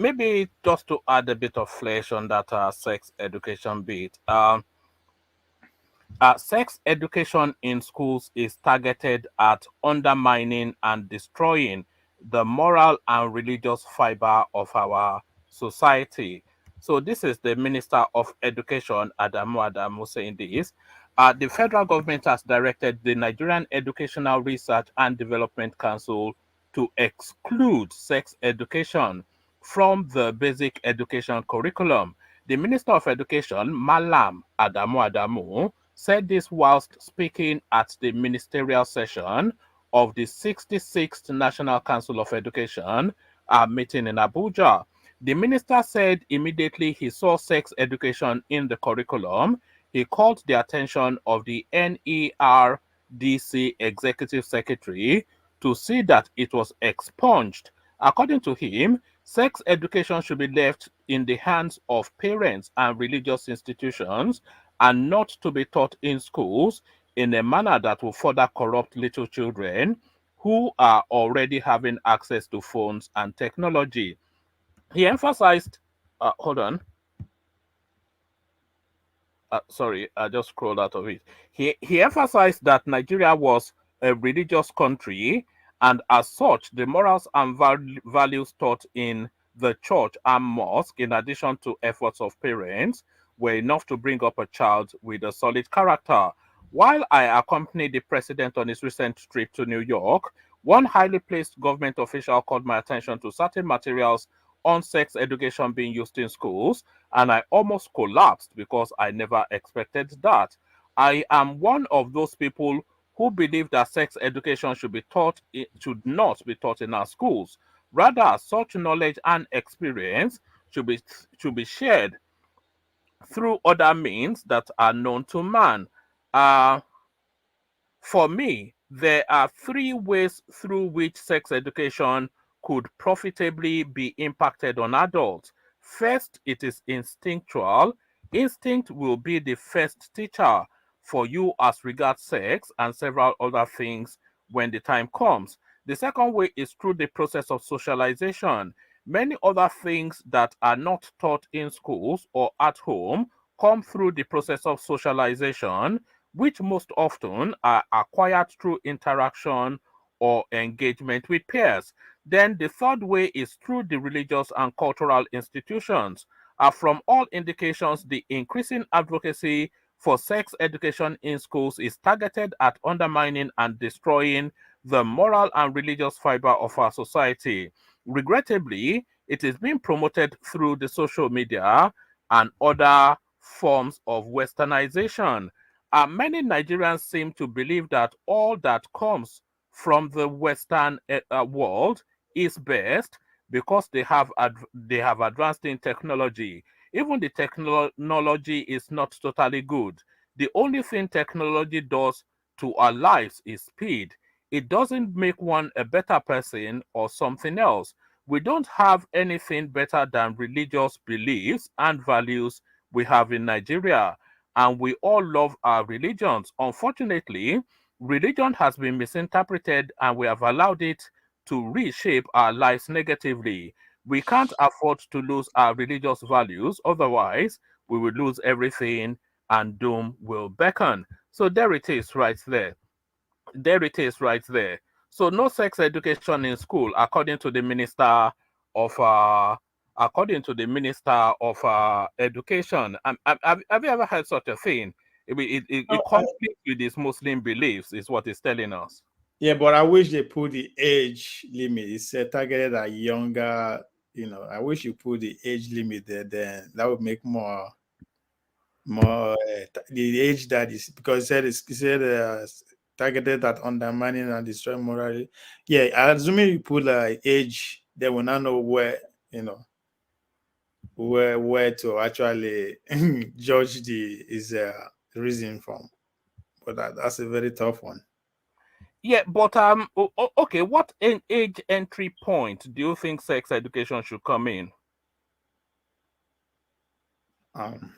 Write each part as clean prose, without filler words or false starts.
maybe just to add a bit of flesh on that sex education bit. Sex education in schools is targeted at undermining and destroying the moral and religious fiber of our society. So, this is the Minister of Education, Adamu, saying this. The federal government has directed the Nigerian Educational Research and Development Council to exclude sex education from the basic education curriculum. The Minister of Education, Malam Adamu, said this whilst speaking at the ministerial session of the 66th National Council of Education meeting in Abuja. The minister said immediately he saw sex education in the curriculum, he called the attention of the NERDC executive secretary to see that it was expunged. According to him, sex education should be left in the hands of parents and religious institutions and not to be taught in schools in a manner that will further corrupt little children who are already having access to phones and technology. He emphasized, hold on, sorry, I just scrolled out of it. He emphasized that Nigeria was a religious country, and as such, the morals and values taught in the church and mosque, in addition to efforts of parents, were enough to bring up a child with a solid character. While I accompanied the president on his recent trip to New York, one highly placed government official called my attention to certain materials on sex education being used in schools, and I almost collapsed because I never expected that. I am one of those people who believe that sex education should not be taught in our schools. Rather, such knowledge and experience should be should be shared through other means that are known to man. Uh, for me, there are three ways through which sex education could profitably be impacted on adults. First, it is instinctual. Instinct will be the first teacher for you as regards sex and several other things when the time comes. The second way is through the process of socialization. Many other things that are not taught in schools or at home come through the process of socialization, which most often are acquired through interaction or engagement with peers. Then the third way is through the religious and cultural institutions. From all indications, the increasing advocacy for sex education in schools is targeted at undermining and destroying the moral and religious fiber of our society. Regrettably, it is being promoted through the social media and other forms of westernization. Many Nigerians seem to believe that all that comes from the Western world is best because they have advanced in technology. Even the technology is not totally good. The only thing technology does to our lives is speed. It doesn't make one a better person or something else. We don't have anything better than religious beliefs and values we have in Nigeria, and we all love our religions. Unfortunately, religion has been misinterpreted and we have allowed it to reshape our lives negatively. We can't afford to lose our religious values, otherwise, we will lose everything and doom will beckon. So there it is right there. There it is right there. So no sex education in school, according to the minister of education. Have you ever heard such a thing? It Oh, conflicts with his Muslim beliefs, is what he's telling us. yeah, but I wish they put the age limit. It's targeted at younger. I wish you put the age limit there. Then that would make more the age that is, because it said targeted at undermining and destroying morality. Yeah, assuming you put age, they will not know where to actually judge the is reason from. But that's a very tough one. Yeah, but okay, what age entry point do you think sex education should come in? Um,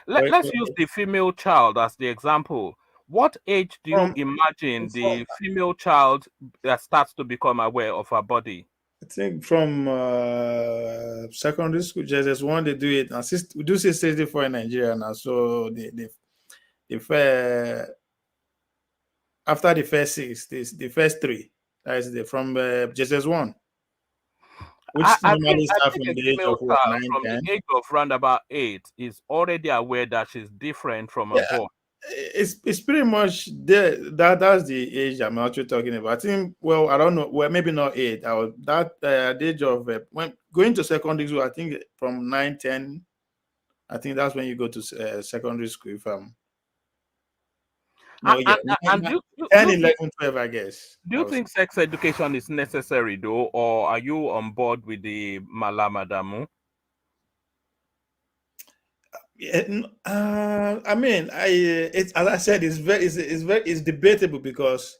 but Let's use the female child as the example. What age do you from imagine from the female child that starts to become aware of her body? I think from secondary school JS1 they do it. And we do 64 in Nigeria now. So the first, after the first six, the first three, that is from JS1, which normally I start think from a the age female of what, child 9, from the 10. age of round about 8 is already aware that she's different from a Yeah, boy. it's pretty much there. That's the age I'm actually talking about. I think, well, I don't know, well, maybe not 8. I was that the age of when going to secondary school. I think from 9, 10. I think that's when you go to secondary school. If I'm no, yeah, And do 10, you think 11, 12, I guess. do you think sex education is necessary though, or are you on board with the Malamadamu? Yeah, I mean, it's as I said, it's debatable because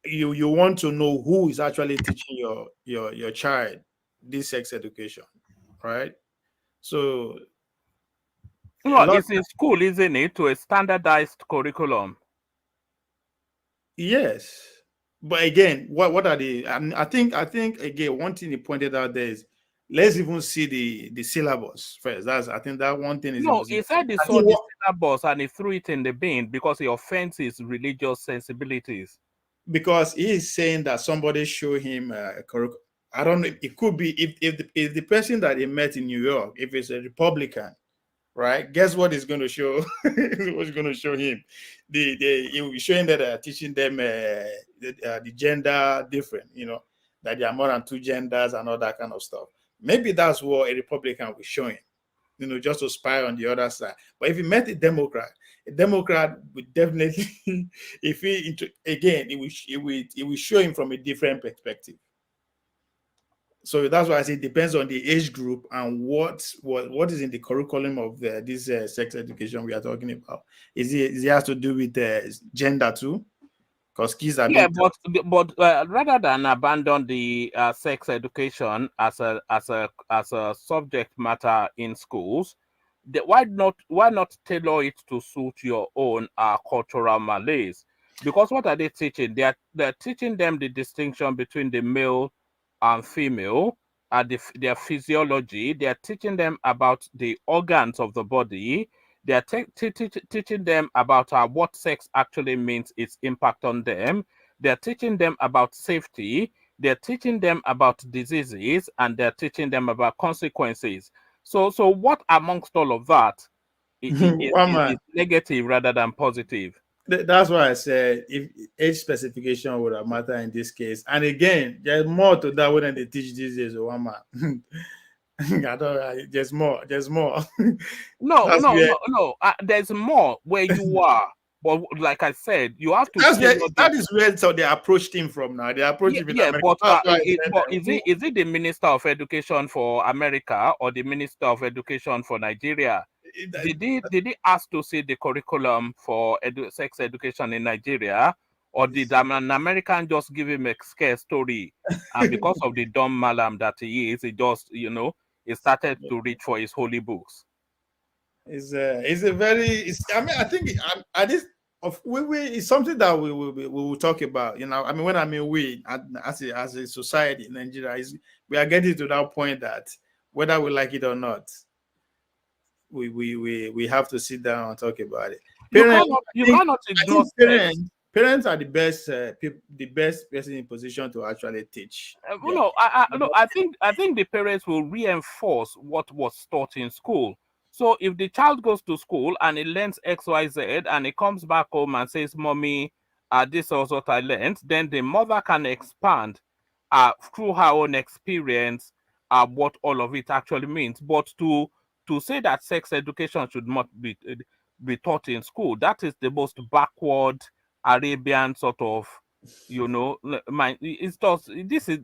you want to know who is actually teaching your child this sex education, right? So a No, lot, it's in school, isn't it, to a standardized curriculum? yes, but again, what are the? I think again, one thing he pointed out there is let's even see the syllabus first. That's I think that one thing is the No, most he important. said he I saw think the what syllabus and he threw it in the bin because it offends his religious sensibilities. because he is saying that somebody show him a curriculum. I don't know. It could be if the person that he met in New York, if it's a Republican, right? Guess what is going to show? What's going to show him? He will be showing that teaching them the gender different. That there are more than two genders and all that kind of stuff. Maybe that's what a Republican will show him. Just to spy on the other side. But if he met a Democrat would definitely, if again, it will show him from a different perspective. So that's why I say it depends on the age group and what is in the curriculum of this sex education we are talking about. Is it has to do with gender too? Because kids are Yeah, being taught. but rather than abandon the sex education as a subject matter in schools, why not tailor it to suit your own cultural malaise? Because what are they teaching? They're teaching them the distinction between the male and female, their physiology. They're teaching them about the organs of the body. They're teaching them about what sex actually means, its impact on them. They're teaching them about safety. They're teaching them about diseases, and they're teaching them about consequences. So what amongst all of that One man. is negative rather than positive? That's why I said if age specification would have mattered in this case. And again, there's more to that when they teach these days. One man. I don't. There's more. There's more. No, That's no, where. no, no. There's more where you are, but like I said, you have to That's where. tailor That the. is where. So they approached him from now. They approached Yeah, him in yeah, America. That's why I said but that. is it the Minister of Education for America or the Minister of Education for Nigeria? Did he ask to see the curriculum for sex education in Nigeria, or did an American just give him a scare story? And because of the dumb malam that he is, he just he started to reach for his holy books. It's a very. I mean, I think at this of it's something that we will talk about. I mean, when I mean we as a society in Nigeria, we are getting to that point that whether we like it or not, we have to sit down and talk about it. You Parents, cannot I you think cannot I ignore think sex. parents are the best the best person in position to actually teach. Yeah. No, no, I think the parents will reinforce what was taught in school. So if the child goes to school and he learns XYZ and he comes back home and says, "Mommy, this was what I learned," then the mother can expand through her own experience what all of it actually means. But to say that sex education should not be taught in school, that is the most backward Arabian sort of my it's just this is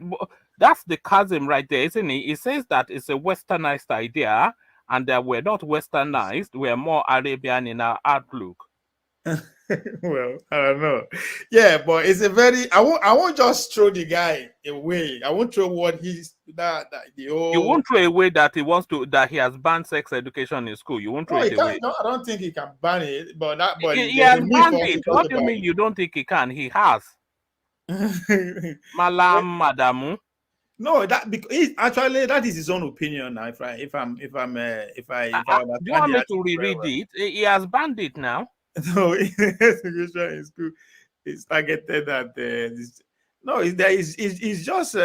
that's the chasm right there, isn't it? It says that it's a westernized idea and that we're not westernized, we're more Arabian in our outlook. Well, I don't know. Yeah, but it's a very. I won't just throw the guy away. I won't throw what he's that the You whole. won't throw away that he has banned sex education in school. You won't throw No, he it can't. away. No, I don't think he can ban it. But He there's a has need banned for us to it. talk What do you about mean you don't think he can? He has. it. Malam Madamu. No, that because actually that is his own opinion. Now, if I Do you understand want the me to article very reread well. it? He has banned it now. No, education in school is targeted at this. No, it's just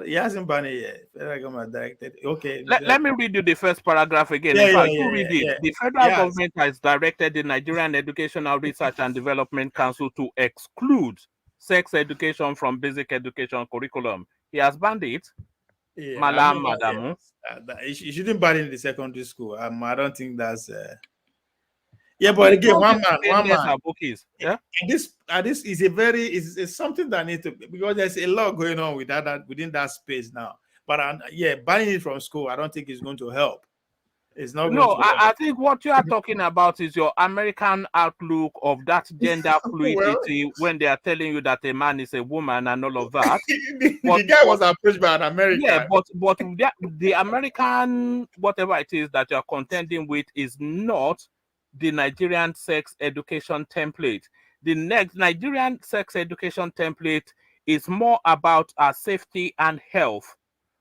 he hasn't banned it yet. Federal government directed. Okay, Let me read you the first paragraph again. yeah, In yeah, fact, yeah, you read yeah, it. yeah. The federal Yes, government has directed the Nigerian Educational Research and Development Council to exclude sex education from basic education curriculum. He has banned it. yeah. I Malam know. Madamu. Yes, you shouldn't ban it in the secondary school. I don't think that's. Yeah, but It's again, just the one stainless man. abokis. Yeah. This is a very is something that needs to, because there's a lot going on with that within that space now. But yeah, banning it from school, I don't think it's going to help. It's not going No, to help. I think what you are talking about is your American outlook of that gender Well, fluidity when they are telling you that a man is a woman and all of that. the guy was approached by an Yeah, American. but the American whatever it is that you're contending with is not the Nigerian sex education template. The next Nigerian sex education template is more about safety and health,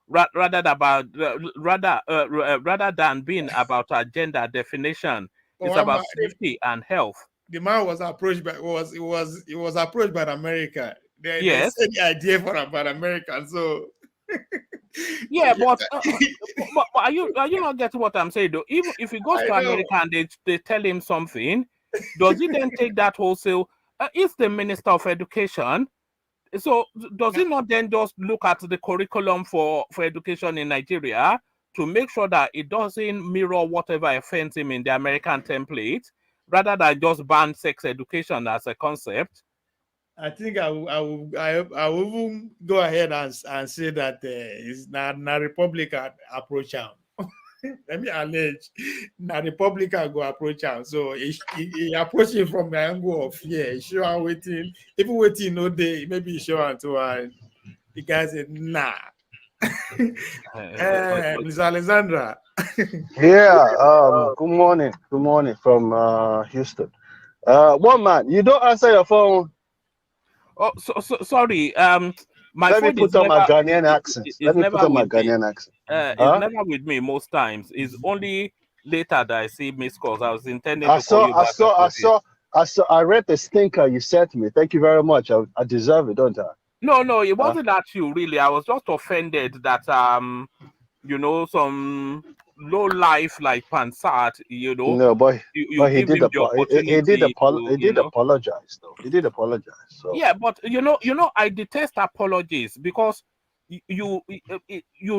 rather than being about a gender definition. But It's one about man, safety and health. the man was approached by he was approached by an American. They Yes. said the idea for an American. So Yeah, but are you not getting what I'm saying though? Even if he goes I to know. America and they tell him something, does he then take that wholesale? He's the Minister of Education, so does he not then just look at the curriculum for education in Nigeria to make sure that it doesn't mirror whatever offends him in the American template, rather than just ban sex education as a concept? I think I will even go ahead and say that it's not Republican approach him. Let me allege, not Republican go approach him. So he approach him from the angle of fear. Show him waiting, even waiting no day, maybe he show him to the guy said nah. Miss Alexandra. Yeah, good morning. Good morning from Houston. One man, you don't answer your phone. Oh, sorry. My Let me phone put on my Ghanaian accent. is Let me put never on my with me. Ghanaian accent. It's Huh? never with me most times. It's only later that I see missed calls. I was intending I to call saw, you I back saw, I after this. saw, I saw. I read the stinker you sent me. Thank you very much. I deserve it, don't I? No, it Huh? wasn't that you really. I was just offended that some low life like Pansat, No, you but he give did him the opportunity he to, did apologize though. He did apologize. So Yeah, but I detest apologies because you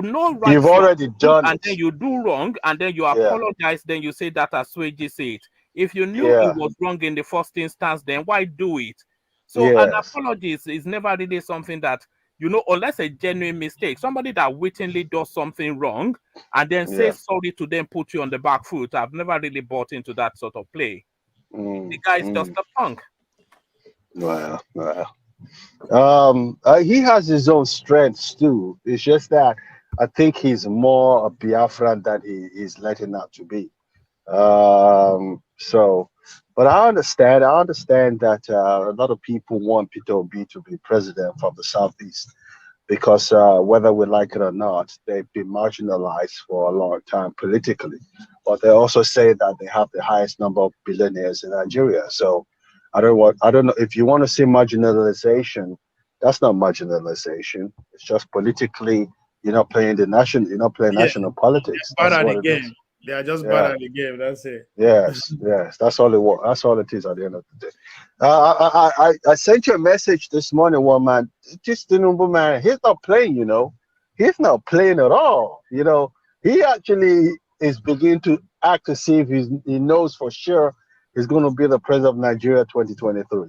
know right you've from already wrong, done and it. then you do wrong, and then you Yeah, apologize, then you say that as Swayze said. If you knew it yeah, was wrong in the first instance, then why do it? So an yes, apology is never really something that, unless a genuine mistake, somebody that wittingly does something wrong and then yeah. says sorry to them, put you on the back foot. I've never really bought into that sort of play. The guy is just Mm. a punk. Well. He has his own strengths too. It's just that I think he's more a Biafran than he is letting out to be. So, but I understand. I understand that a lot of people want Peter Obi to be president from the southeast because whether we like it or not, they've been marginalized for a long time politically. But they also say that they have the highest number of billionaires in Nigeria. So I don't know if you want to say marginalization, that's not marginalization. It's just politically you're not playing Yeah, national politics. bad That's at the what it is. game. They are just bad Yeah. at the game. That's it. Yes. That's all that's all it is at the end of the day. I sent you a message this morning, one man. Just the number man, he's not playing, He's not playing at all. He actually is beginning to act to see if he knows for sure he's going to be the president of Nigeria 2023.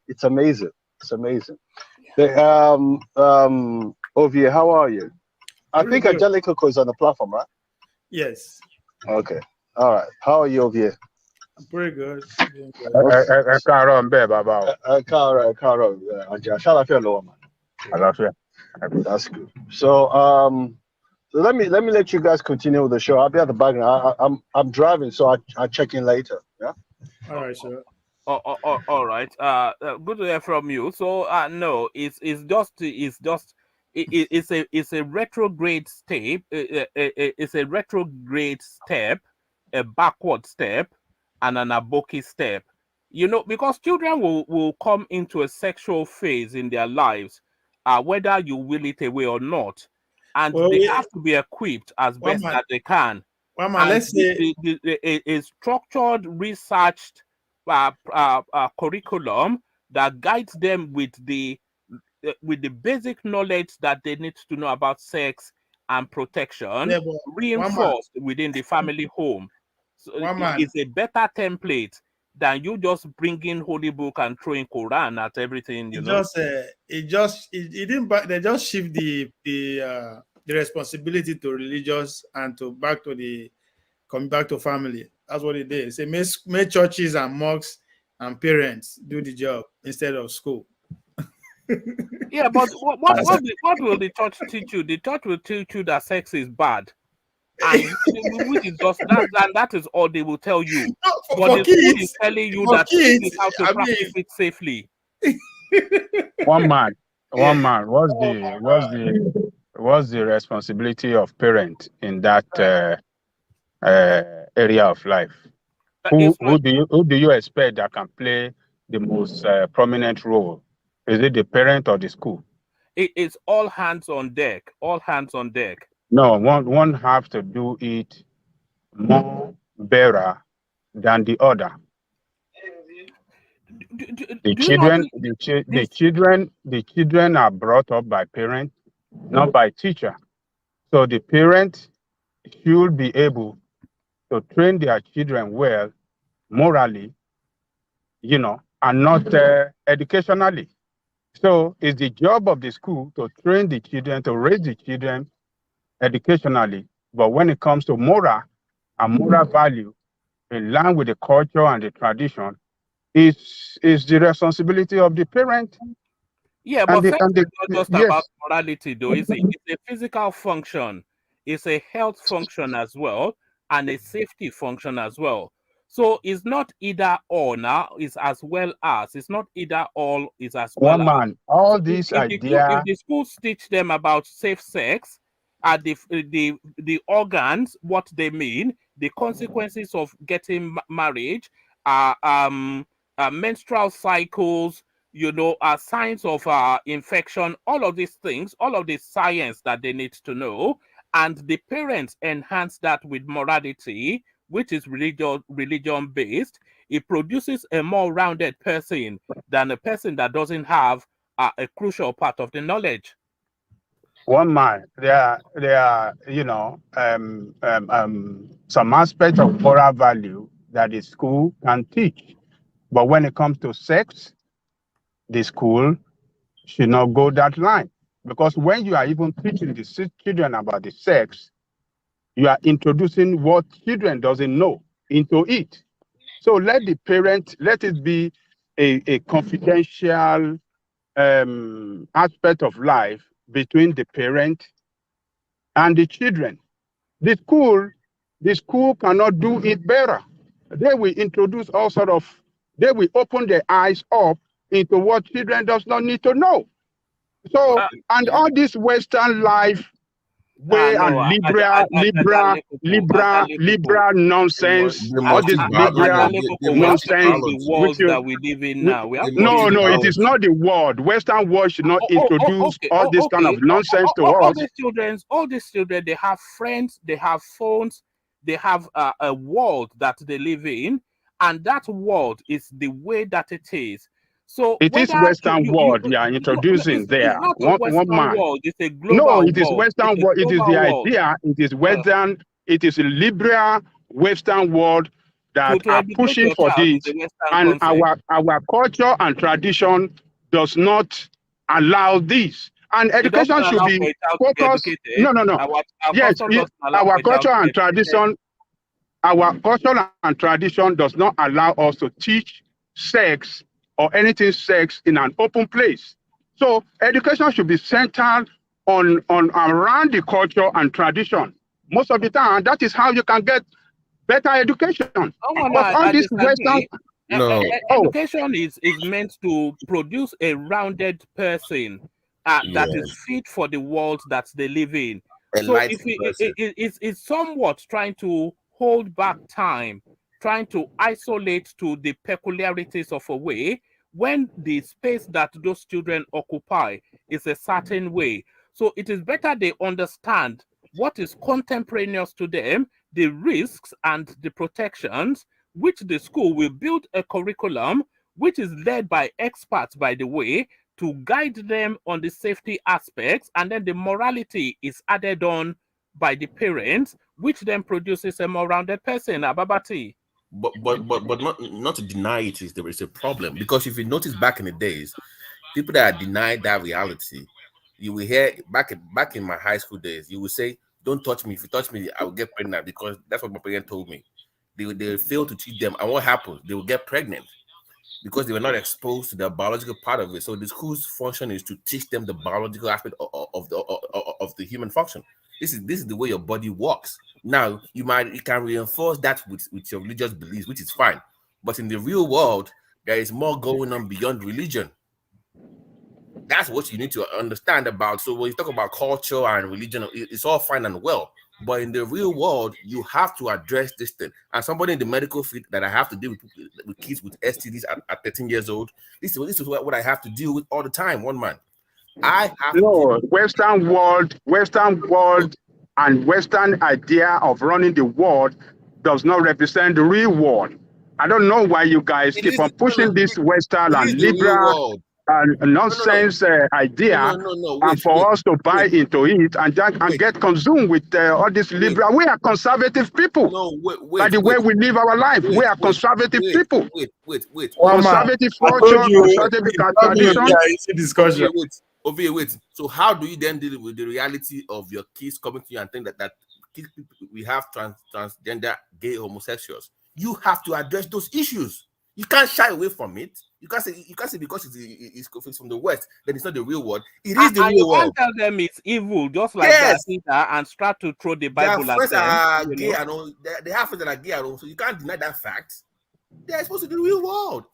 It's amazing. It's amazing. Ovie, how are you? I Pretty think good. Angelica is on the platform, right? Yes. Okay. All right. How are you over here? I'm pretty good. Doing good. Káàárọ̀ ń bẹ̀ bàbá o. Carol, Shall man. Àlàáfíà. That's good. So let me let you guys continue with the show. I'll be at the background. I'm driving, so I check in later. Yeah. All right, sure. All right. Good to hear from you. So, no, it's a retrograde step. It's a retrograde step, a backward step, and an aboki step. You know, because children will come into a sexual phase in their lives, whether you will it away or not, and Well, they have to be equipped as one best man, that they can. one man, And let's say, a structured, researched curriculum that guides them with the basic knowledge that they need to know about sex and protection, yeah, but reinforced within the family home. So one man, it's a better template than you just bringing holy book and throwing Quran at everything, you know. it didn't. They just shift the responsibility to religious and to back to the coming back to family. That's what it did. Say make churches and mosques and parents do the job instead of school. Yeah, but And what will the church teach you? The church will teach you that sex is bad, and which is just that is all they will tell you. No, But for the school is kids, telling you for that this is kids, how to I practice mean, it safely. one man, what's the responsibility of parent in that area of life? It's not. Who do you expect that can play the most prominent role? Is it the parent or the school? It's all hands on deck. All hands on deck. No, one have to do it more better than the other. The Do you not children, think the this? children, the children are brought up by parents, not by teacher. So the parent should be able to train their children well, morally, and not educationally. So it's the job of the school to train the children, to raise the children educationally. But when it comes to moral and moral value, in line with the culture and the tradition, is the responsibility of the parent Yeah, and but the sex and is not the just about yes. morality, though, is it? It's a physical function, it's a health function as well, and a safety function as well. So it's not either or now, it's as well as. It's not either all, it's as well One as. man, So all these if idea, the schools teach them about safe sex, the organs, what they mean, the consequences of getting marriage, uh, um, menstrual cycles, you know, signs of infection, all of these things, all of the science that they need to know, and the parents enhance that with morality, which is religion based. It produces a more rounded person than a person that doesn't have a crucial part of the knowledge. one man, there are some aspect of moral value that the school can teach. But when it comes to sex, the school should not go that line. Because when you are even teaching the children about the sex, you are introducing what children doesn't know into it. So let it be a confidential aspect of life between the parent and the children. The school, the school cannot do it better. They will introduce they will open their eyes up into what children does not need to know. So, Uh, and all this Western life way no, and liberal nonsense, They all this liberal we have to change nonsense, the which world you, that we live in we, now. We have to no, change the no, it world. is not the world. Western world should not introduce Okay. all this kind of Okay. nonsense to us. All these children, they have friends, they have phones, they have a world that they live in, and that world is the way that it is. So It is whether Western world you are no, introducing it's there. not a One Western man. world, it's a No, global it is world. It's Western a world. It is the global world. idea. It is Western. It is a liberal Western world that To are educate pushing your for child is this, a Western and concept. our culture and tradition does not allow this. And It doesn't education should allow be for a child to be focused. educated. No, no, no. Our Yes, culture doesn't allow for our a child culture to be and educated. tradition, our culture and tradition does not allow us to teach sex or anything sex in an open place. So education should be centered on around the culture and tradition. Most of the time, that is how you can get better education. Oh, no, But all I this Western, disagree. No. Education is meant to produce a rounded person that is Yes. fit for the world that they live in. So if Enlightened person. it's somewhat trying to hold back time, trying to isolate to the peculiarities of a way, when the space that those children occupy is a certain way. So it is better they understand what is contemporaneous to them, the risks and the protections, which the school will build a curriculum which is led by experts, by the way, to guide them on the safety aspects, and then the morality is added on by the parents, which then produces a more rounded person. Ababati. But not to deny it is there is a problem, because if you notice back in the days, people that are denied that reality, you will hear back in my high school days, you will say, "Don't touch me. If you touch me, I will get pregnant," because that's what my parents told me. They fail to teach them, and what happens? They will get pregnant because they were not exposed to the biological part of it. So the school's function is to teach them the biological aspect of the human function. This is the way your body works. Now you can reinforce that with your religious beliefs, which is fine. But in the real world, there is more going on beyond religion. That's what you need to understand about. So when you talk about culture and religion, it's all fine and well. But in the real world, you have to address this thing. And somebody in the medical field that I have to deal with kids with STDs at 13 years old, this is what I have to deal with all the time. One man, I have no Western world, and Western idea of running the world does not represent the real world. I don't know why you guys keep on pushing this Western and liberal and nonsense idea, and for us to buy into it and get consumed with all this liberal. We are conservative people. By the way we live our life, we are conservative people. Conservative culture, conservative tradition. Discussion. Wait. So how do you then deal with the reality of your kids coming to you and think that we have transgender, gay, homosexuals? You have to address those issues. You can't shy away from it. You can't say because it's from the West, then it's not the real world. It is the real world. You can't tell them it's evil, just like that, and start to throw the Bible at them. Gay and all. They have friends that are gay and all, so you can't deny that fact. They're supposed to be the real world.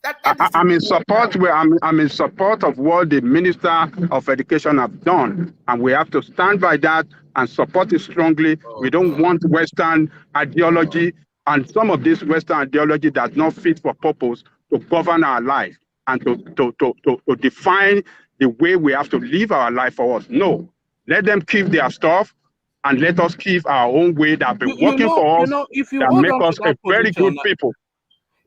I'm in support. I'm in support of what the Minister of Education have done, and we have to stand by that and support it strongly. We don't want Western ideology, and some of this Western ideology does not fit for purpose to govern our life and to define the way we have to live our life for us. No, let them keep their stuff, and let us keep our own way that been working for us, that make us a very good people.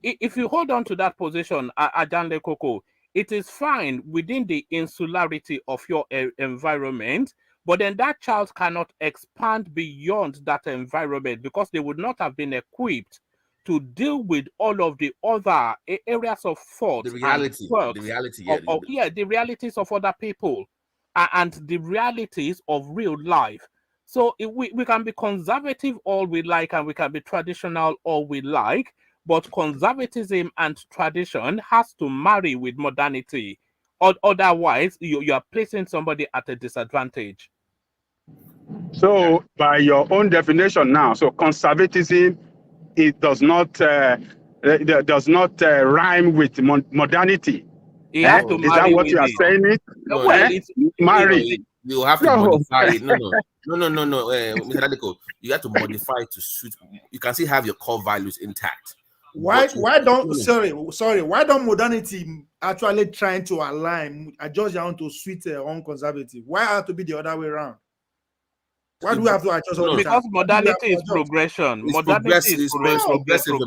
If you hold on to that position, Ajanle Koko, it is fine within the insularity of your environment, but then that child cannot expand beyond that environment because they would not have been equipped to deal with all of the other areas of thought, the realities of other people, and the realities of real life. So we can be conservative all we like, and we can be traditional all we like, but conservatism and tradition has to marry with modernity. Otherwise, you are placing somebody at a disadvantage. So, by your own definition now, so conservatism, it does not rhyme with modernity. Is that what you are saying? It's marry. You have to modify it. No, Mr. Radeko, you have to modify it to suit. You can still have your core values intact. Why don't modernity actually trying to adjust down to suit on conservative? Why have to be the other way around? Why do we have to adjust all the time? Because modernity is progression. Modernity is progression.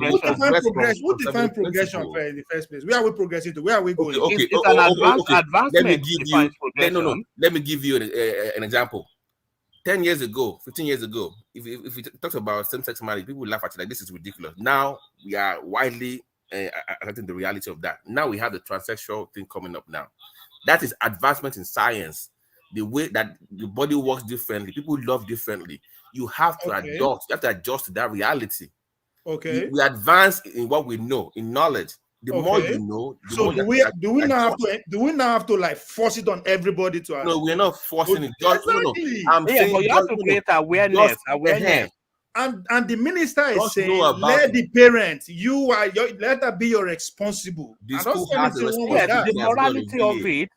Who defines progression in the first place? Where are we progressing to? Where are we going? It's an advancement. Let me give you an example. 10 years ago, 15 years ago, if we talk about same-sex marriage, people would laugh at it like this is ridiculous. Now we are widely accepting the reality of that. Now we have the transsexual thing coming up now. That is advancement in science. The way that the body works differently, people love differently. You have to adjust. You have to adjust to that reality. Okay. We advance in what we know, in knowledge. The more you know, so do we now have to like force it on everybody to? No, we're not forcing it. Exactly. But you have to create awareness. And the minister is Just know saying, about let it. the parents, let that be your responsible. The I don't school see has a anything wrong with Yes, that. the responsibility as well. morality of it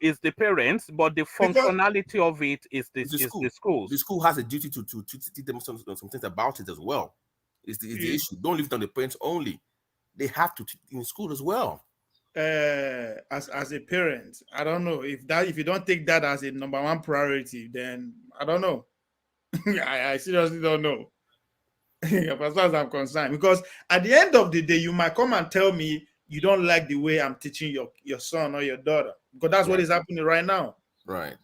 is the parents, but the Because functionality of it is It's the school. the schools. The school has a duty to teach them some things about it as well. It's the issue. Don't leave it on the parents only. They have to teach in school as well. as a parent, I don't know if you don't take that as a number one priority, then I don't know. I seriously don't know. As far as I'm concerned, because at the end of the day, you might come and tell me you don't like the way I'm teaching your son or your daughter, because that's what is happening right now. Right.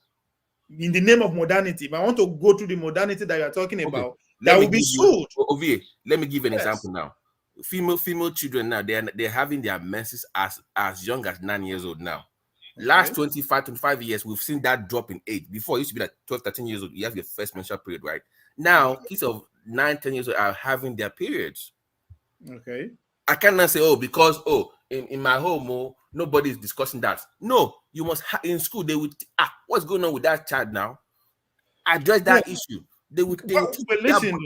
In the name of modernity, if I want to go through the modernity that you're talking about, that Let me will be give you, sued. Ovie, let me give an Yes. example now. Female children now, they're having their menses as young as 9 years old now. Last 25 years, we've seen that drop in age. Before, it used to be like 12, 13 years old, you have your first menstrual period, right? Now, kids of 9, 10 years old are having their periods. Okay. I cannot say, because in my home, nobody is discussing that. No, you must in school, they would what's going on with that child now? Address that issue. They would But listen,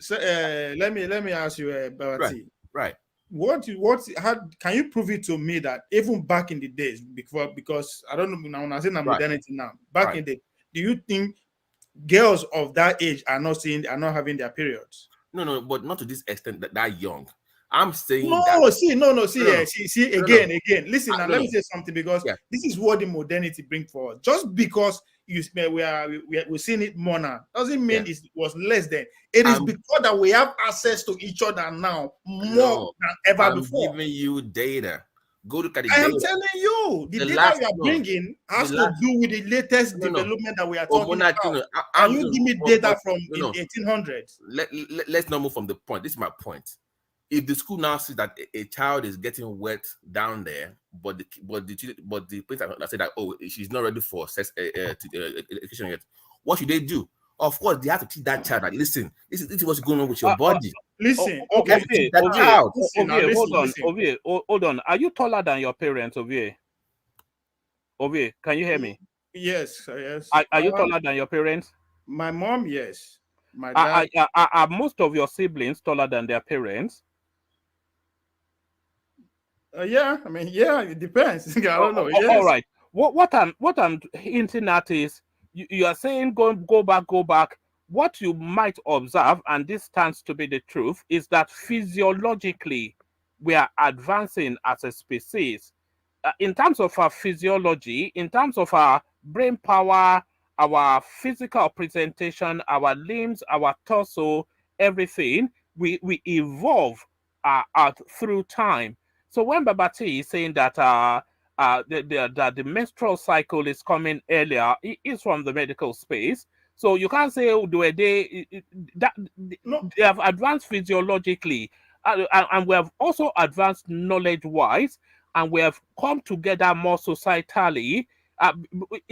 let me ask you, Barati. Right. How can you prove it to me that even back in the days, because I don't know now when I say modernity now, back in the day, do you think girls of that age are not having their periods? No, but not to this extent that young. I'm saying again. Listen, now let me say something, because this is what the modernity brings forward. Just because we're seeing it more now doesn't mean it was less then. It is because that we have access to each other now more than ever before. I'm giving you data. Go look at the I data. am telling you, the data we are bringing has to do with the latest development that we are talking about. Can you give me data from in 1800s? Let's not move from the point. This is my point. If the school now sees that a child is getting wet down there, but the parents say that she's not ready for sex education yet, what should they do? Of course, they have to teach that child that listen, this is what's going on with your body. Listen, Ovie, hold on. Are you taller than your parents, Ovie? Ovie, can you hear me? Yes, yes. Are you taller than your parents? My mom, yes. My dad. Are most of your siblings taller than their parents? Yeah, I mean, it depends. I don't know. Yes. All right. What I'm hinting at is you are saying go back. What you might observe, and this stands to be the truth, is that physiologically we are advancing as a species. In terms of our physiology, in terms of our brain power, our physical presentation, our limbs, our torso, everything, we evolve through time. So when Babati is saying that that the menstrual cycle is coming earlier, it is from the medical space. So you can't say they have advanced physiologically, and we have also advanced knowledge-wise, and we have come together more societally.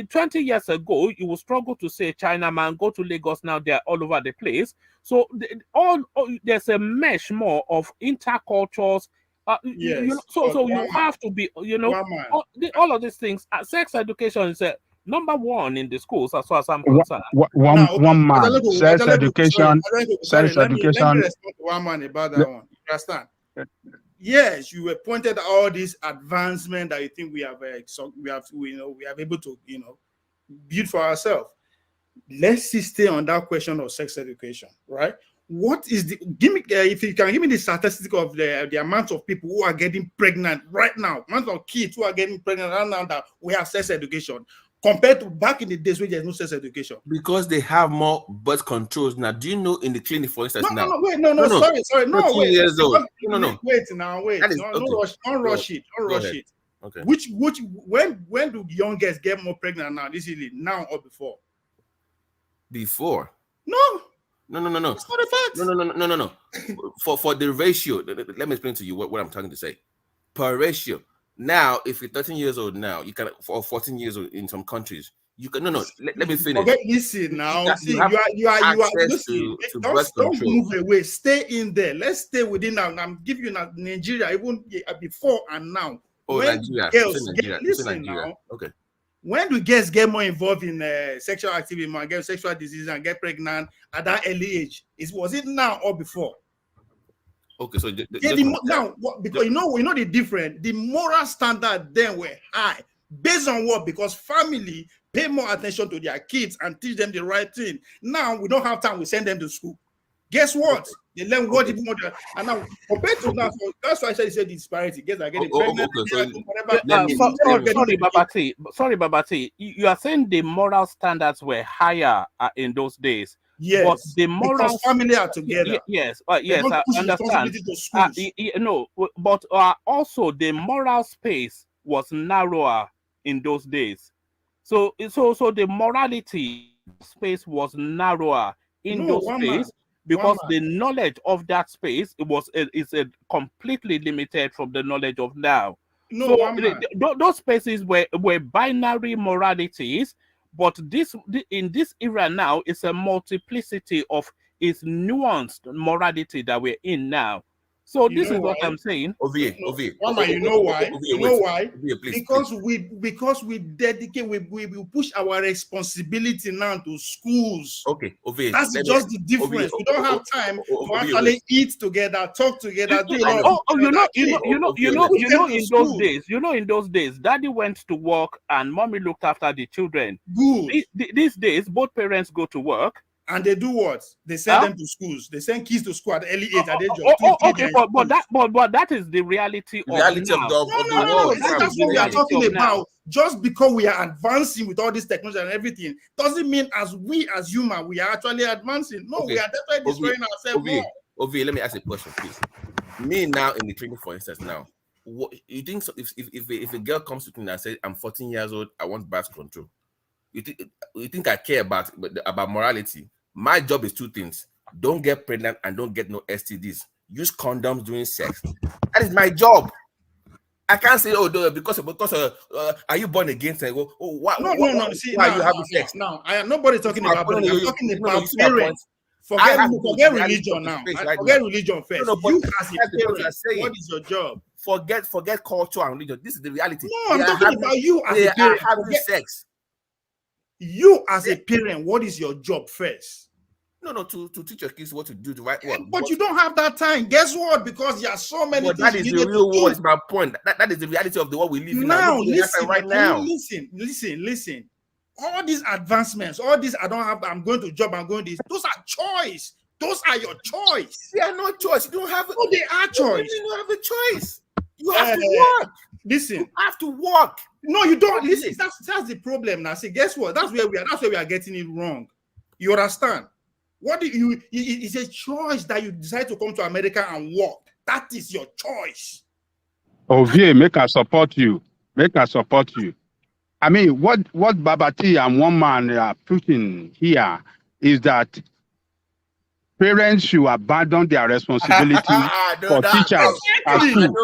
20 years ago, you will struggle to say Chinaman, go to Lagos now, they're all over the place. So there's a mesh more of intercultures. So you have to be, all of these things. Sex education is number one in the schools, as far as I'm concerned. One man. Sex education. Sorry, let me respond to one man about that one. You understand? Yes, you were pointed all this advancement that you think we have able to build for ourselves. Let's stay on that question of sex education, right? What is if you can give me the statistic of the amount of people who are getting pregnant right now, amount of kids who are getting pregnant right now that we have sex education, compared to back in the days when there's no sex education. Because they have more birth controls now. Do you know in the clinic, for instance, sorry, no, wait, no, don't rush it. Okay. When do youngest get more pregnant now? This is now or before? Before. No. It's not a fact. No. For the ratio, let me explain to you what I'm trying to say. Per ratio. Now, if you're 13 years old now, you can, or 14 years old in some countries, you can let me finish. Okay, listen now. You are listen. Don't move away. Stay in there. Let's stay within now. I'm giving you Nigeria, even before and now. Oh, Nigeria. Girls, listen now. Okay. When do girls get more involved in sexual activity, and get sexual disease and get pregnant at that early age? Was it now or before? Okay, so now, because you know the difference. The moral standard then were high. Based on what? Because family pay more attention to their kids and teach them the right thing. Now we don't have time. We send them to school. Guess what? Okay. They learn what even more. And now compared to now, that's why I said the disparity. Girls are getting pregnant. Sorry, Babati. You are saying the moral standards were higher in those days. Yes, but the moral because family are together. Yes, yes, I understand. No, but also the moral space was narrower in those days. So the morality space was narrower in those days because the knowledge of that space is completely limited from the knowledge of now. Those spaces were binary moralities. But in this era now, it's a multiplicity of its nuanced morality that we're in now. So this is what I'm saying. Mama, you know why? You know why? Because we dedicate, we push our responsibility now to schools. Okay, that's just the difference. We don't have time to actually eat together, talk together, do in those days, daddy went to work and mommy looked after the children. Good. These days, both parents go to work. And they do what? They send them to schools. They send kids to school at early age. At age of 2, 3 but that is the reality of the world. That's what we are talking about. Just because we are advancing with all this technology and everything doesn't mean as humans we are actually advancing. No, we are definitely destroying ourselves more. Let me ask a question, please. Me now in the training, for instance, now, what you think? So if a girl comes to me and says, "I'm 14 years old, I want birth control," you think I care about morality? My job is 2 things: don't get pregnant and don't get no STDs. Use condoms during sex. That is my job. I can't say, because are you born again? And go, why are you having sex? Now, nobody talking about. I'm talking about parents. Forget religion now. Forget religion first. You as a parent, what is your job? Forget culture and religion. This is the reality. No, I'm talking about you as a parent. Having sex. You as a parent, what is your job first? No, to teach your kids what to do, the right one. But you don't have that time. Guess what? Because there are so many things. That is the real world. Is my point. That is the reality of the world we live in now. Listen. All these advancements, all this, I'm going to job, I'm going to this. Those are choice. Those are your choice. They are not choice. You don't have. No, they are choice. You don't have a choice. You have to work. Listen. You have to work. No, you don't. Listen. That's the problem. Now, see, guess what? That's where we are getting it wrong. You understand? It's a choice that you decide to come to America and work. That is your choice. Ovie, make us support you. I mean, what Babati and one man are pushing here is that parents should abandon their responsibility for teachers at school.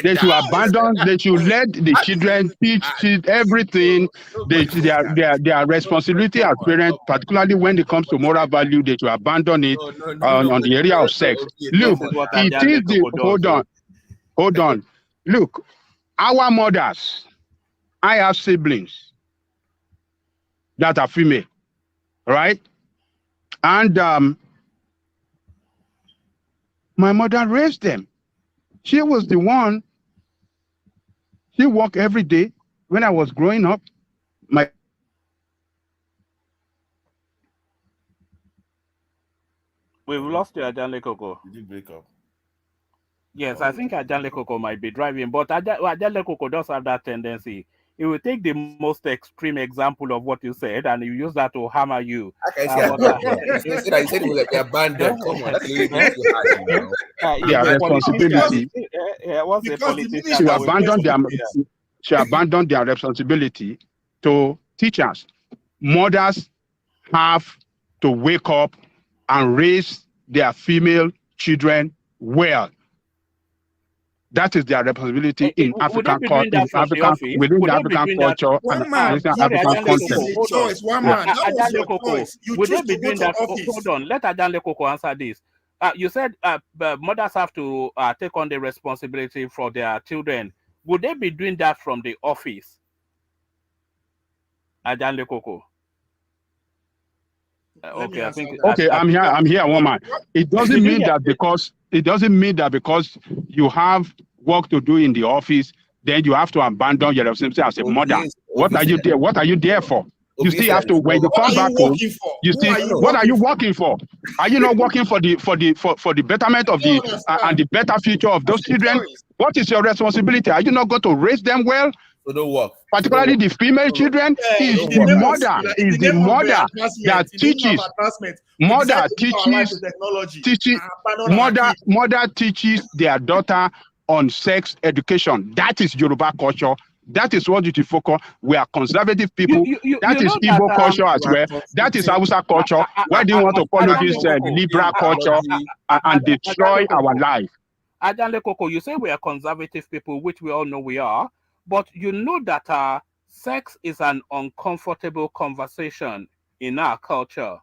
They should abandon. They should let the children teach everything. Their responsibility as parents, particularly when it comes to moral value, they should abandon it on the area of sex. Look, it is the hold on. Look, our mothers. I have siblings that are female, right? And my mother raised them. She was the one. She worked every day when I was growing up. We've lost you, Ajanle Koko. Did you break up? Yes, I think Ajanle Koko might be driving, but Ajanle Koko does have that tendency. He will take the most extreme example of what you said and you use that to hammer you. Okay, he said it was like abandoned. Come on, that's really their responsibility. She abandoned their responsibility to teachers. Mothers have to wake up and raise their female children well. That is their responsibility in African culture, within the African culture and African context. Would they be doing that? Hold on, let Ajanle Koko answer this. You said mothers have to take on the responsibility for their children. Would they be doing that from the office? Ajanle Koko. Okay, I think. Okay, I'm here. I'm here, woman. It doesn't mean that because you have work to do in the office, then you have to abandon your responsibility as a mother. What are you there? What are you there for? You still have to, when you come back home, you still, what are you working for? Are you not working for the betterment of the and the better future of those children? What is your responsibility? Are you not going to raise them well? So don't work. Particularly the female children, is the mother that teaches. Mother teaches their daughter on sex education. That is Yoruba culture. That is what you focus. We are conservative people. That is Igbo culture as well. That is Hausa culture. Why do you want to follow this liberal culture and destroy our life? Ajanle Koko, you say we are conservative people, which we all know we are, but you know that sex is an uncomfortable conversation in our culture.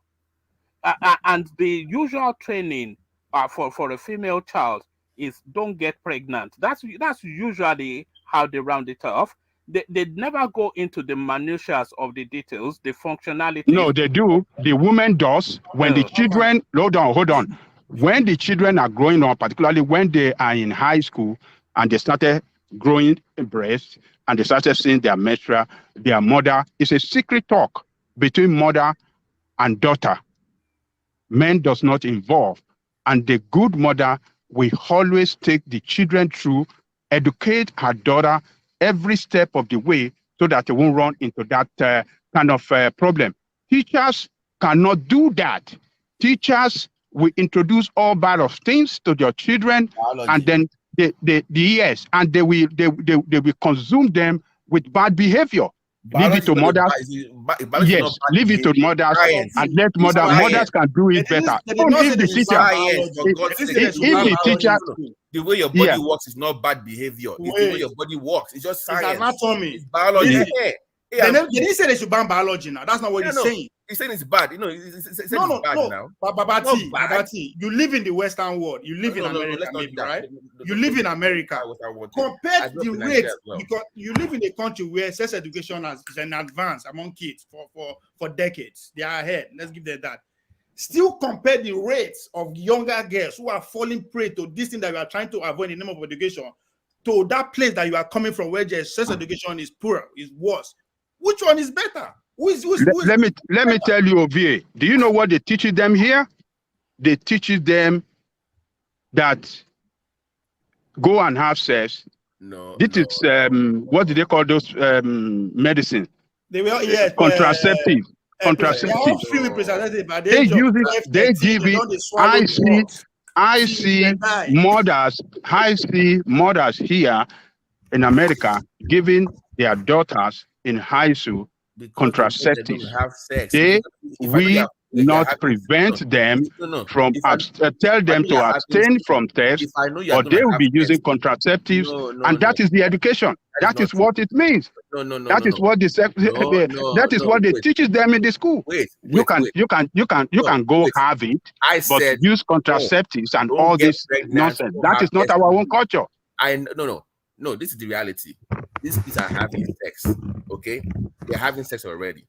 And the usual training for a female child is don't get pregnant. That's usually how they round it off. They never go into the minutiae of the details, the functionality. No, they do. The woman does. When the children, hold on. When the children are growing up, particularly when they are in high school and they started growing breasts and they started seeing their menstrual, their mother, it's a secret talk between mother and daughter. Men does not involve. And the good mother will always take the children through, educate her daughter every step of the way so that they won't run into that kind of problem. Teachers cannot do that. Teachers will introduce all bad of things to their children, and then they will consume them with bad behavior. Leave it to mothers. Yes, leave it to mothers and let mothers can do it better. Don't leave the teacher. If the teacher, the way your body works is not bad behavior. It's the way your body works. It's just science. It's anatomy. It's biology. They didn't say they should ban biology now. That's not what he's saying. He's saying it's bad. You know, it's no. bad now. Babati, you live in the Western world. You live in America, maybe, right? You live in America. Compare the rates, because you live in a country where sex education has been advanced among kids for decades. They are ahead. Let's give them that. Still compare the rates of younger girls who are falling prey to this thing that you are trying to avoid in the name of education to that place that you are coming from where sex education is poor, is worse. Which one is better? Let me tell you, Ovie. Do you know what they teach them here? They teach them that go and have sex. This is what do they call those medicine? They will, contraceptive. Contraceptive. They use it. They give it. I see mothers here in America giving their daughters in high school contraceptives. They will not prevent them from tell them to abstain from sex, or they will be using contraceptives, and that is the education. That is what it means. That is what that is what they teaches them in the school. You can go have it, but use contraceptives and all this nonsense. That is not our own culture. No, this is the reality. These kids are having sex, okay? They're having sex already.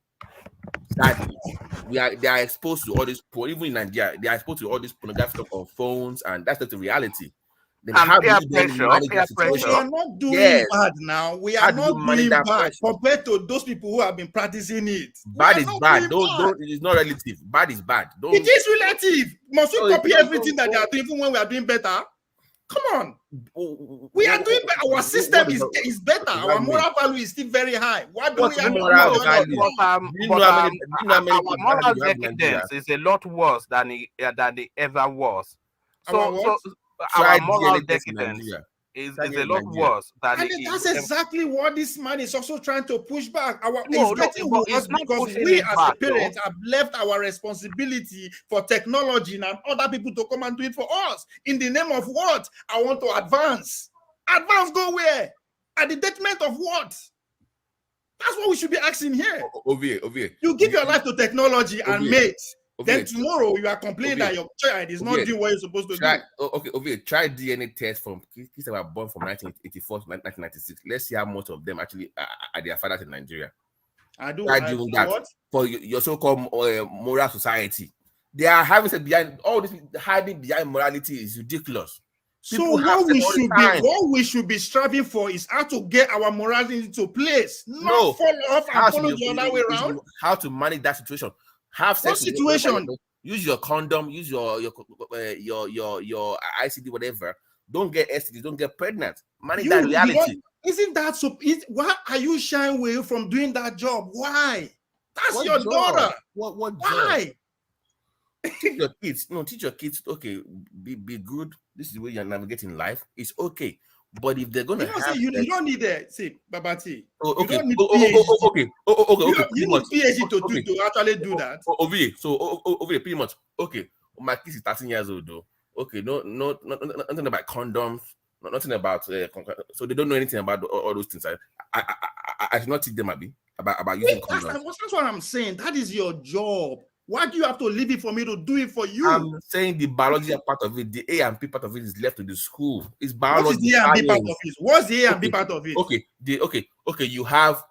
Sadly, they are exposed to all this porn. Even in Nigeria, they are exposed to all this pornography stuff on phones, and that's not the reality. We are not doing bad now. We are not doing bad compared to those people who have been practicing it. Bad is bad. It is not relative. Bad is bad. It is relative. Must we copy everything that they are doing even when we are doing better? Come on. We are doing better. Our system is better. Our moral value is still very high. What do we have? Our moral decadence is a lot worse than it ever was. So our moral decadence is a lot worse than that's exactly what this man is also trying to push back. It's getting worse because we as parents have left our responsibility for technology and other people to come and do it for us. In the name of what? I want to advance. Advance go where? At the detriment of what? That's what we should be asking here. Ovie. You give your life to technology and mate. Then tomorrow you are complaining that your child is not doing what you're supposed to do. Try DNA test from kids that were born from 1984 to 1996. Let's see how much of them actually are their fathers in Nigeria. I do. Why doing that what? for your so-called moral society? They are having said behind all this, hiding behind morality is ridiculous. So what we should be striving for is how to get our morality into place, not fall off and follow the other way around. How to manage that situation? Have sex. What situation? Use your condom. Use your ICD, whatever. Don't get STD. Don't get pregnant. Manage that reality. Isn't that so? Why are you shying away from doing that job? Why? That's what your job? Daughter. What why? Job? Teach your kids. No, teach your kids. Okay, be good. This is the way you're navigating life. It's okay. But if they're gonna have, you don't need that. See, Babati. Okay. You don't need PhD. Okay. You need PhD to actually do that. Okay. Pretty much. Okay. My kids is 13 years old though. Okay. Nothing about condoms. Nothing about so they don't know anything about all those things. I should not teach them about using condoms. That's what I'm saying. That is your job. Why do you have to leave it for me to do it for you? I'm saying the biology part of it, the A and B part of it is left to the school. It's biology. What is the A and B part of it? What's the A and B part of it? Okay. You have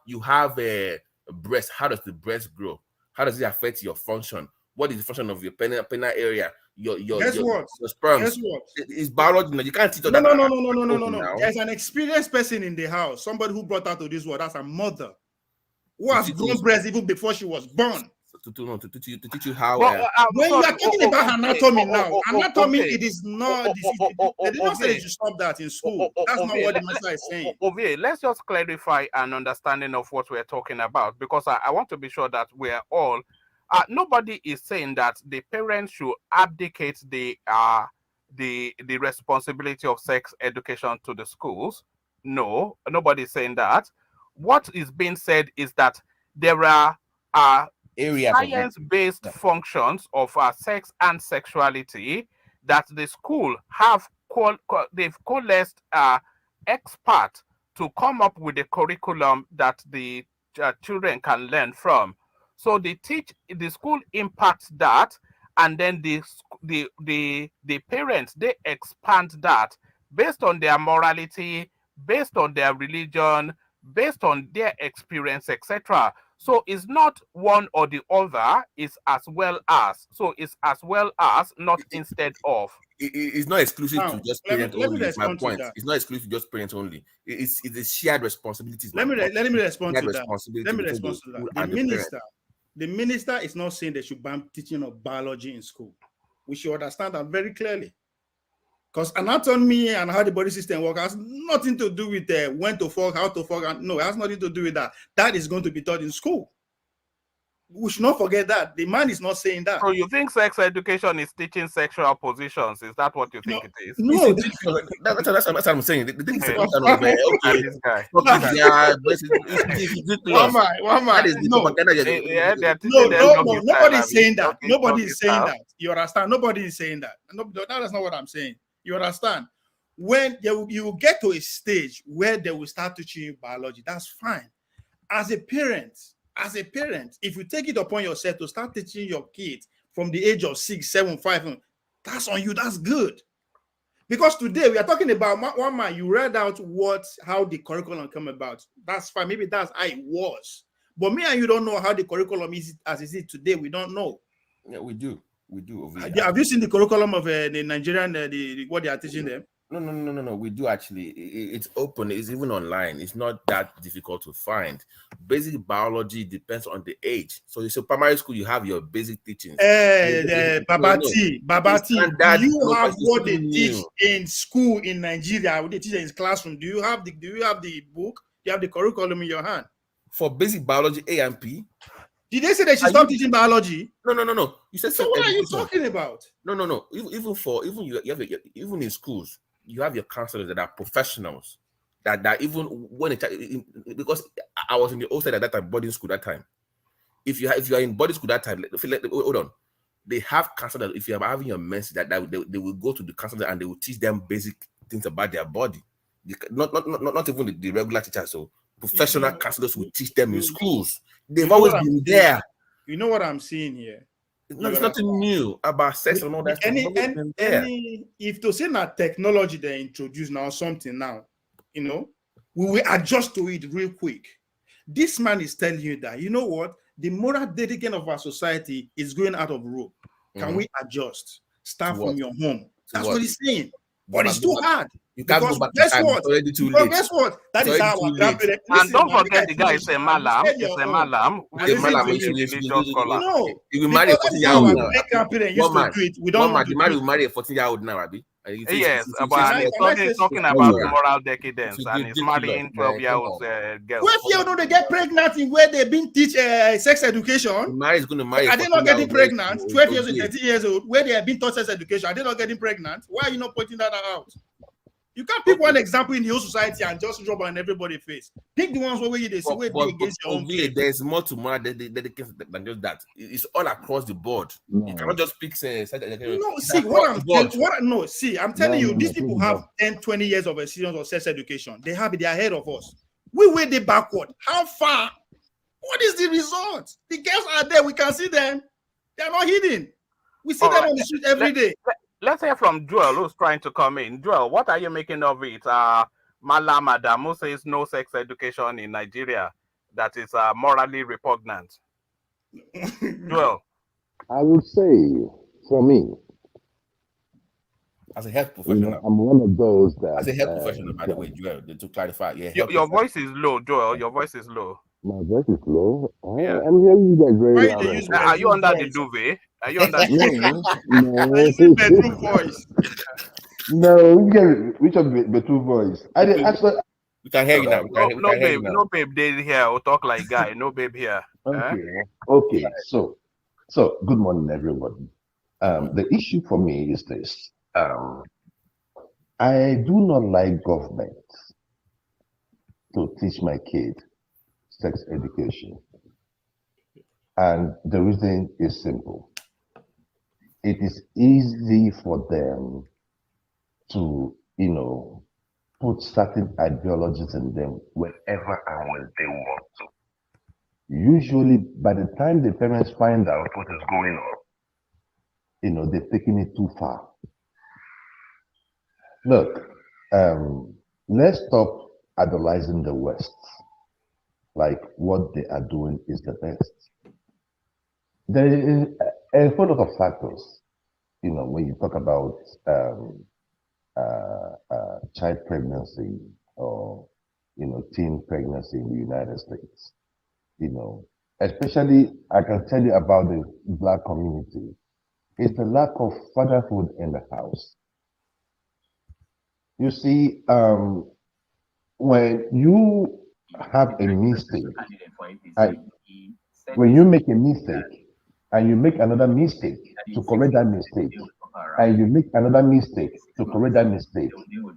a breast. How does the breast grow? How does it affect your function? What is the function of your penile area? Your sperm. Guess what? It's biology. You can't teach that. No. There's an experienced person in the house. Somebody who brought her to this world. That's a mother who has grown breast even before she was born. To teach you how. When you are talking about anatomy now, anatomy, it is not. They did not say you should stop that in school. That's not what the master is saying. Let's just clarify an understanding of what we're talking about, because I want to be sure that we're all. Nobody is saying that the parents should abdicate the responsibility of sex education to the schools. No, nobody is saying that. What is being said is that there are science-based functions of sex and sexuality that the school have they've coalesced experts to come up with a curriculum that the children can learn from. So the school impacts that, and then the parents, they expand that based on their morality, based on their religion, based on their experience, etc. So it's not one or the other, it's as well as. So it's as well as, not instead of. It's not exclusive to just parents only. My point. It's not exclusive to just parents only. It's a shared responsibility. Let me respond to that. The minister is not saying they should ban teaching of biology in school. We should understand that very clearly. Because anatomy and how the body system works has nothing to do with when to fuck, how to fuck. No, it has nothing to do with that. That is going to be taught in school. We should not forget that. The man is not saying that. So you think sex education is teaching sexual positions? Is that what you think it is? No. That's what I'm saying. The thing is, this guy. Nobody is saying that. Nobody is saying that. You understand? Nobody is saying that. No, that's not what I'm saying. You understand? When you get to a stage where they will start teaching you biology, that's fine. As a parent, if you take it upon yourself to start teaching your kids from the age of 6, 7, 5, that's on you. That's good. Because today we are talking about one man. You read out how the curriculum came about. That's fine. Maybe that's how it was. But me and you don't know how the curriculum is as it is today. We don't know. Yeah, we do. Have you seen the curriculum of the Nigerian what they are teaching them? No. We do actually. It's open. It's even online. It's not that difficult to find. Basic biology depends on the age. So primary school, you have your basic teachings. Babati. Do you have what they teach in school in Nigeria? What they teach in classroom? Do you have the book? Do you have the curriculum in your hand? For basic biology, A and P. Did they say they should stop teaching biology? No. You said so. What are you talking about? No. Even in schools, you have your counselors that are professionals. That even when because I was in the outside at that time, boarding school that time. If you are in boarding school that time, hold on. They have counselors. If you are having your menses, that they will go to the counselor and they will teach them basic things about their body. Not even the regular teachers. So professional counselors will teach them in schools. They've always been there. You know what I'm seeing here? There's nothing new about sex and all that stuff. If to say that technology they introduce now something now, we will adjust to it real quick. This man is telling you that, you know what? The moral dedication of our society is going out of rope. Can we adjust? Start from your home. That's what he's saying. But it's too hard. You can't go back to guess time. what? It's already too Because late. guess what? That is how our grandparents. And don't forget the guy is a malam. It's a malam. Okay, malam, Religious scholar. No, you will marry a 14-year-old now. great grandparents used to do it. We don't want to marry, marry a 14-year-old now, Abi. Yes, but he's talking about moral decadence, and he's marrying 12-year-old girls. 12-year-old, they get pregnant in where they've been teach sex education. Mary is going to marry. Are they not getting pregnant? 12 years old, 13 years old, where they have been taught sex education. Are they not getting pregnant? Why are you not pointing that out? You can't pick one example in the whole society and just rub on everybody's face. Pick the ones where you see where be against your own. There's more to moral dedication than just that. It's all across the board. You cannot just pick. No, see, I'm telling you, these people have 10, 20 years of experience of sex education. They have it. They're ahead of us. We way they backward. How far? What is the result? The girls are there. We can see them. They're not hidden. We see them on the street every day. Let's hear from Joel, who's trying to come in. Joel, what are you making of it? Malam Adamu says no sex education in Nigeria. That is morally repugnant. Joel. I would say, for me, as a health professional, I'm one of those that. As a health professional, by the way, Joel, to clarify, your voice is low, Joel. Your voice is low. My voice is low. Yeah. I'm hearing you guys very loud. Are you under the duvet? Are you under the bedroom voice? No, which of the two voice? I didn't actually. We can hear you now. No babe, they here will talk like guy. No babe here. Okay. So good morning, everybody. The issue for me is this. I do not like government to teach my kid sex education. And the reason is simple. It is easy for them to, put certain ideologies in them wherever and when they want to. Usually, by the time the parents find out what is going on, they're taking it too far. Look, let's stop idolizing the West. Like what they are doing is the best. There is a whole lot of factors, when you talk about child pregnancy or, teen pregnancy in the United States. Especially, I can tell you about the Black community. It's the lack of fatherhood in the house. You see, when you have a mistake, when you make a mistake and you make another mistake to correct that mistake, and you make another mistake to correct that mistake,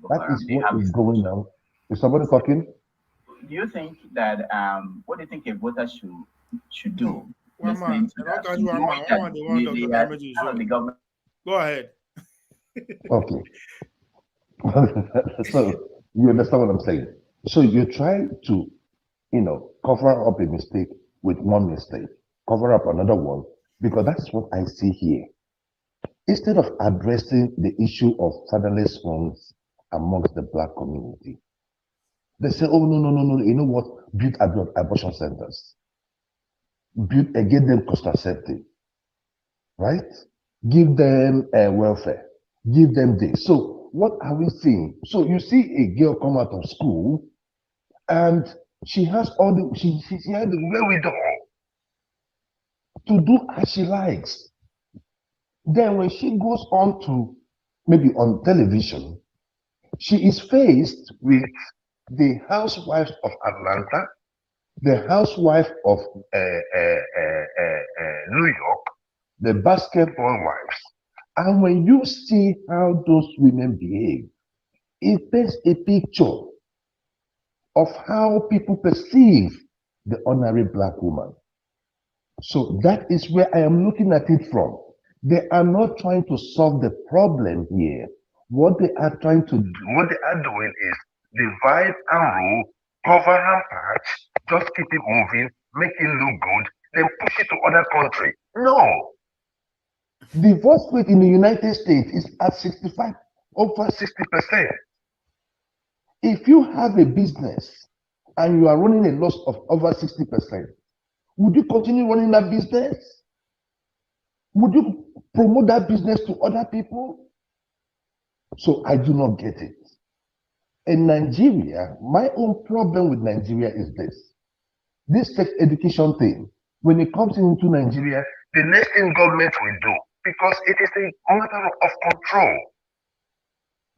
that is what is going on. Is somebody talking? Do you think that what do you think a voter should do? Go ahead. Okay. So you understand what I'm saying? So you try to, cover up a mistake with one mistake, cover up another one, because that's what I see here. Instead of addressing the issue of fatherless homes amongst the Black community, they say, oh, no, you know what? Build abortion centers. Get them contraceptive, right? Give them welfare. Give them this. So what are we seeing? So you see a girl come out of school and she has she has the wherewithal to do as she likes. Then when she goes on to maybe on television, she is faced with the housewives of Atlanta, the housewife of New York, the basketball wives. And when you see how those women behave, it paints a picture of how people perceive the ordinary Black woman. So that is where I am looking at it from. They are not trying to solve the problem here. What they are trying to do, what they are doing is divide and rule, cover and patch, just keep it moving, make it look good, then push it to other countries. No. Divorce rate in the United States is at over 60%. If you have a business, and you are running a loss of over 60%, would you continue running that business? Would you promote that business to other people? So I do not get it. In Nigeria, my own problem with Nigeria is this sex education thing. When it comes into Nigeria, the next thing government will do, because it is a matter of control.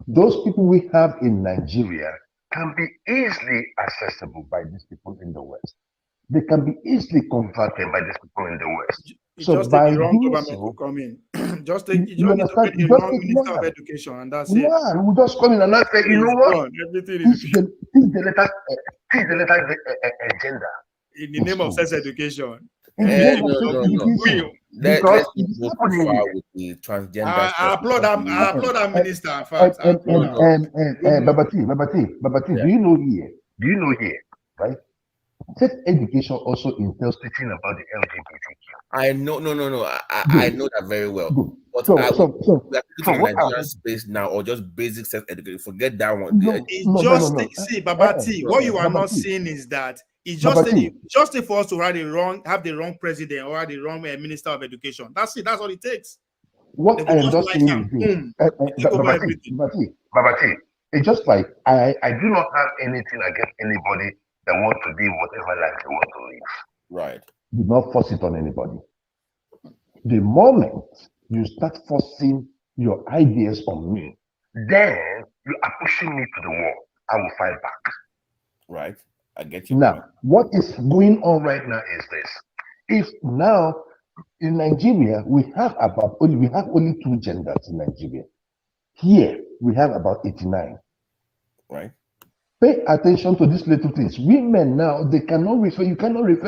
Those people we have in Nigeria can be easily accessible by these people in the West. They can be easily converted by these people in the West. It's So just by the wrong doing government so, will come in. Just take, you you just need to understand? get the Just wrong take minister of one. education, and that's it. One will just come in and say, you know It's what? gone. Everything is Teach the letter agenda in the in name of sex schools. education. In the Eh, name of sex No. education. Let's Because not it is go too happening far here. with the transgender I stuff. applaud that. I applaud that minister. In fact, I applaud him. Babati, Yeah. do you know here, right? Sex education also entails teaching about the LGBTQ. I know, no. I know that very well. Good. But So we are speaking what Nigerian space now, or just basic sex education. Forget that one. It's see, Babati. What you are not Babati, seeing is that it's just for us to have the wrong president or have the wrong minister of education. That's it. That's all it takes. what I am just saying is Babati, it's just like I do not have anything against anybody that wants to live whatever life they want to live. Right. Do not force it on anybody. The moment you start forcing your ideas on me, then you are pushing me to the wall. I will fight back. Right. I get you. Now, what is going on right now is this. If now in Nigeria we have only 2 genders in Nigeria. Here we have about 89. Right. Pay attention to these little things. Women now, you cannot refer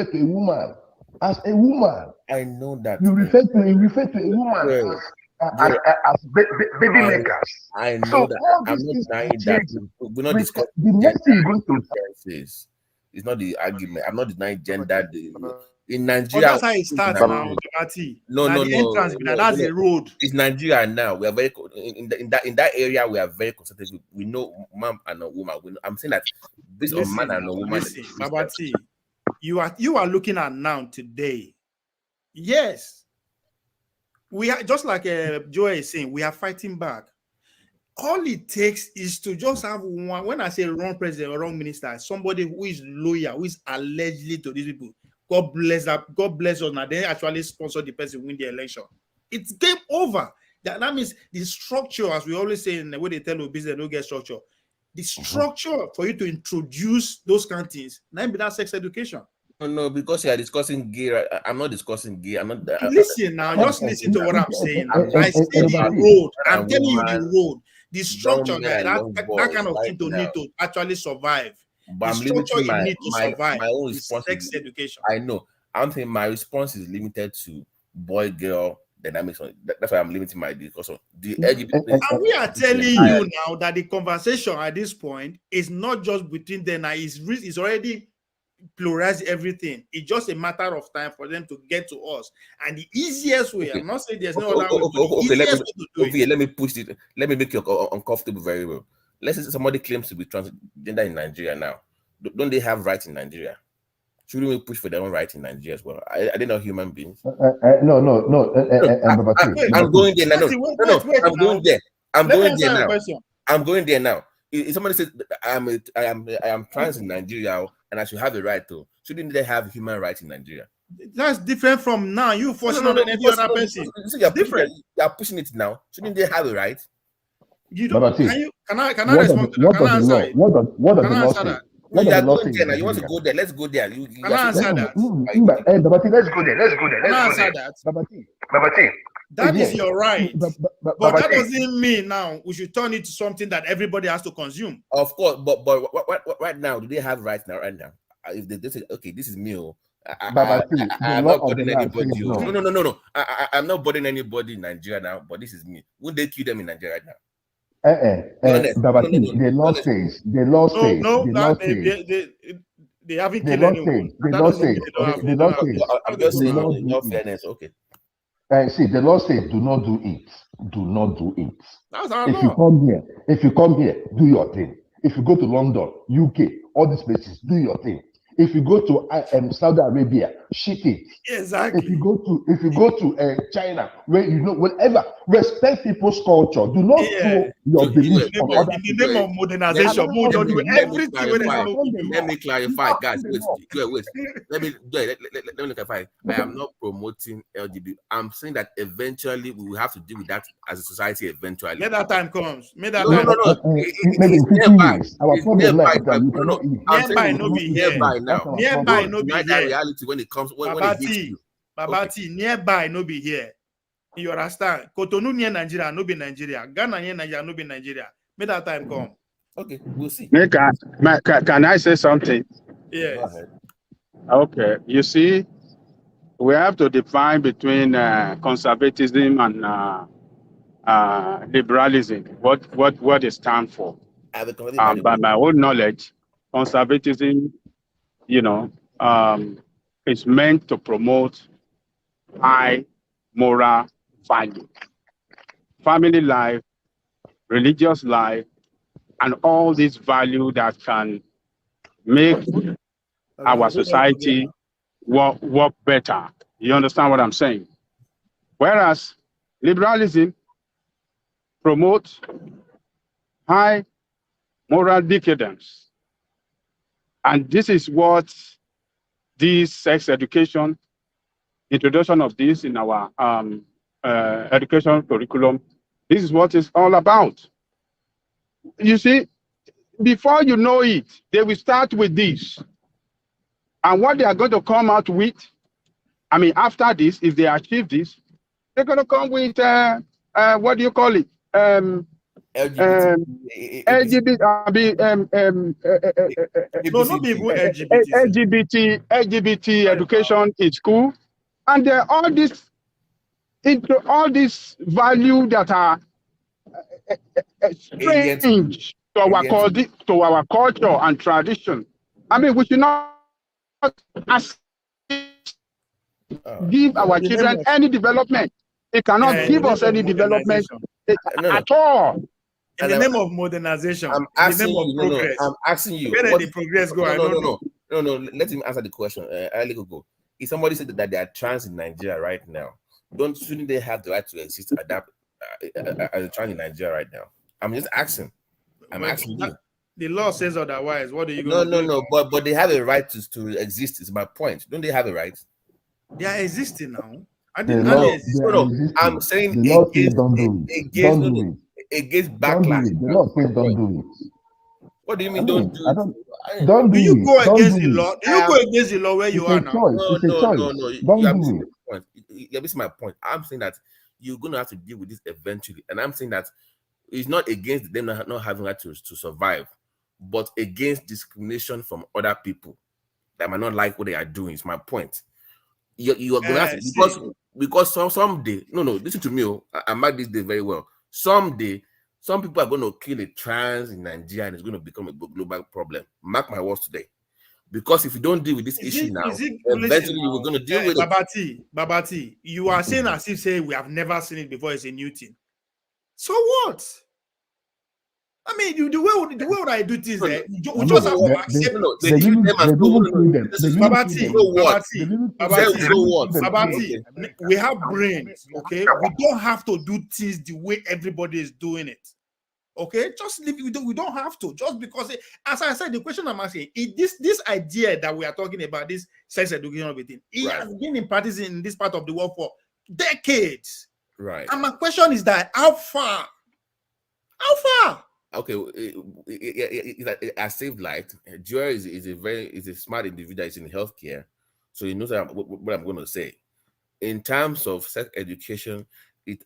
to a woman as a woman. I know that. You refer to a woman as baby makers. I know So that. all I'm these not things denying change. that. We're not discussing The next thing you're going to differences. It's not the argument. I'm not denying gender. In But Nigeria, that's how it starts now, Babati. No. That's the road. It's Nigeria now. We are very in that area. We are very conservative. We know man and a woman. I'm saying that based on man and a woman. Listen, Babati, you are looking at now today. Yes, we are just like Joy is saying. We are fighting back. All it takes is to just have one. When I say wrong president or wrong minister, somebody who is loyal, who is allegedly to these people. God bless that. God bless us. Now they actually sponsor the person win the election. It's game over. That means the structure, as we always say in the way they tell you business, don't get structure. The structure for you to introduce those kind of things, not be that sex education. No, because you are discussing gay. Right? I'm not discussing gay. I'm not. Listen now, just listen to what I'm saying. I see the road. I'm telling you the road. The structure that kind of thing to need to actually survive. But the structure you need to survive my own is sex education. I know. I'm saying my response is limited to boy girl dynamics. That's why I'm limiting my discussion. The LGBT. And we are telling you now that the conversation at this point is not just between them. Now it's already pluralized everything. It's just a matter of time for them to get to us. And the easiest way, I'm not saying there's no other way. Let me push it. Let me make you uncomfortable very well. Let's say somebody claims to be transgender in Nigeria now. Don't they have rights in Nigeria? Shouldn't we push for their own rights in Nigeria as well? Are they not human beings? No. I'm going there now. I'm going there. I'm going there now. If somebody says I am trans in Nigeria and I should have a right to, shouldn't they have human rights in Nigeria? That's different from now. You forcing on any other person. So you're different. You're pushing it now. Shouldn't they have a right? You don't. Can I respond to that? Can I answer it? What does the law say? No, you are going there now. You want to go there? Let's go there. Can I answer that? Babati, let's go there. Can I answer that? Babati. That is your right. But that doesn't mean now we should turn it to something that everybody has to consume. Of course, but right now, do they have rights now? Right now, if they say, okay, this is me. I'm not bothering anybody. No. I'm not bothering anybody in Nigeria now, but this is me. Wouldn't they kill them in Nigeria right now? The law says. They haven't killed anyone. The law says. I'm just saying, no fairness. Okay. See, the law says, do not do it. Do not do it. That's our law. If you come here, do your thing. If you go to London, UK, all these places, do your thing. If you go to Saudi Arabia, shit it. Exactly. If you go to China, where you know whatever, respect people's culture. Do not throw your So, beliefs In on the other people. name of modernization, Let we don't do me everything when clarify. there's no. Let me clarify, guys. Wait. Let me clarify. I am Okay. not promoting LGBT. I'm saying that eventually we will have to deal with that as a society. Eventually, Let that time comes. May that no, time. Maybe in it's 50 nearby. years, our It's problem nearby. now is that we cannot eat. I'm saying Nearby We no cannot be eat here. food. nearby That's now. our Nearby problem. no be Deny that here. reality when it comes when it hits you. Babati, nearby no be here. You understand? Cotonou near Nigeria, no be Nigeria. Ghana near Nigeria, no be Nigeria. May that time come. Okay, we'll see. Can I say something? Yes. Go ahead. Okay. You see, we have to define between conservatism and liberalism. What it stands for? I have a conversation by the By way. my own knowledge, conservatism, you know, is meant to promote high moral value, family life, religious life, and all these value that can make our society work better. You understand what I'm saying? Whereas liberalism promotes high moral decadence. And this is what this sex education, introduction of this in our education curriculum, this is what it's all about. You see, before you know it, they will start with this. And what they are going to come out with, I mean, after this, if they achieve this, they're going to come with, what do you call it? LGBT. No, not be even LGBT. LGBT education in school, and all this into all this value that are strange to our culture and tradition. I mean, we should not give our children any development. It cannot give us any development at all. In the name of modernization, I'm in the asking name of you. progress. I'm asking you. Where did the progress go? I don't know. No. Let him answer the question. I'll go. If somebody said that they are trans in Nigeria right now, shouldn't they have the right to exist, adapt as a trans in Nigeria right now? I'm just asking. I'm asking you. The law says otherwise. What are you going to do? No. But they have a right to exist. Is my point. Don't they have a right? They are existing now. No. I'm saying the law says don't do it. Don't do it. Against Don't do backlash. it. The law says don't do it. What do you mean don't do it? Don't do you it. go Don't against do the it. law? Do you go against the law where you are now? It's a choice. No. Don't You're do missing it. the point. You're missing my point. I'm saying that you're going to have to deal with this eventually. And I'm saying that it's not against them not having right to survive, but against discrimination from other people that might not like what they are doing. It's my point. You are going to have to, because someday, no, listen to me. I mark this day very well. Someday, some people are going to kill a trans in Nigeria and it's going to become a global problem. Mark my words today. Because if you don't deal with this issue now, eventually you were going to deal with it. Babati, you are saying as if say we have never seen it before. It's a new thing. So what? I mean, the way I do things, we just have to accept. Babati, we have brains, okay? We don't have to do things the way everybody is doing it. Okay, just leave. We don't have to, just because, as I said, the question I'm asking is this idea that we are talking about, this sex education of everything, it has been in practice in this part of the world for decades. Right. And my question is that how far? Okay, I saved life. Joy is a smart individual. Is in healthcare, so he knows what I'm going to say. In terms of sex education, it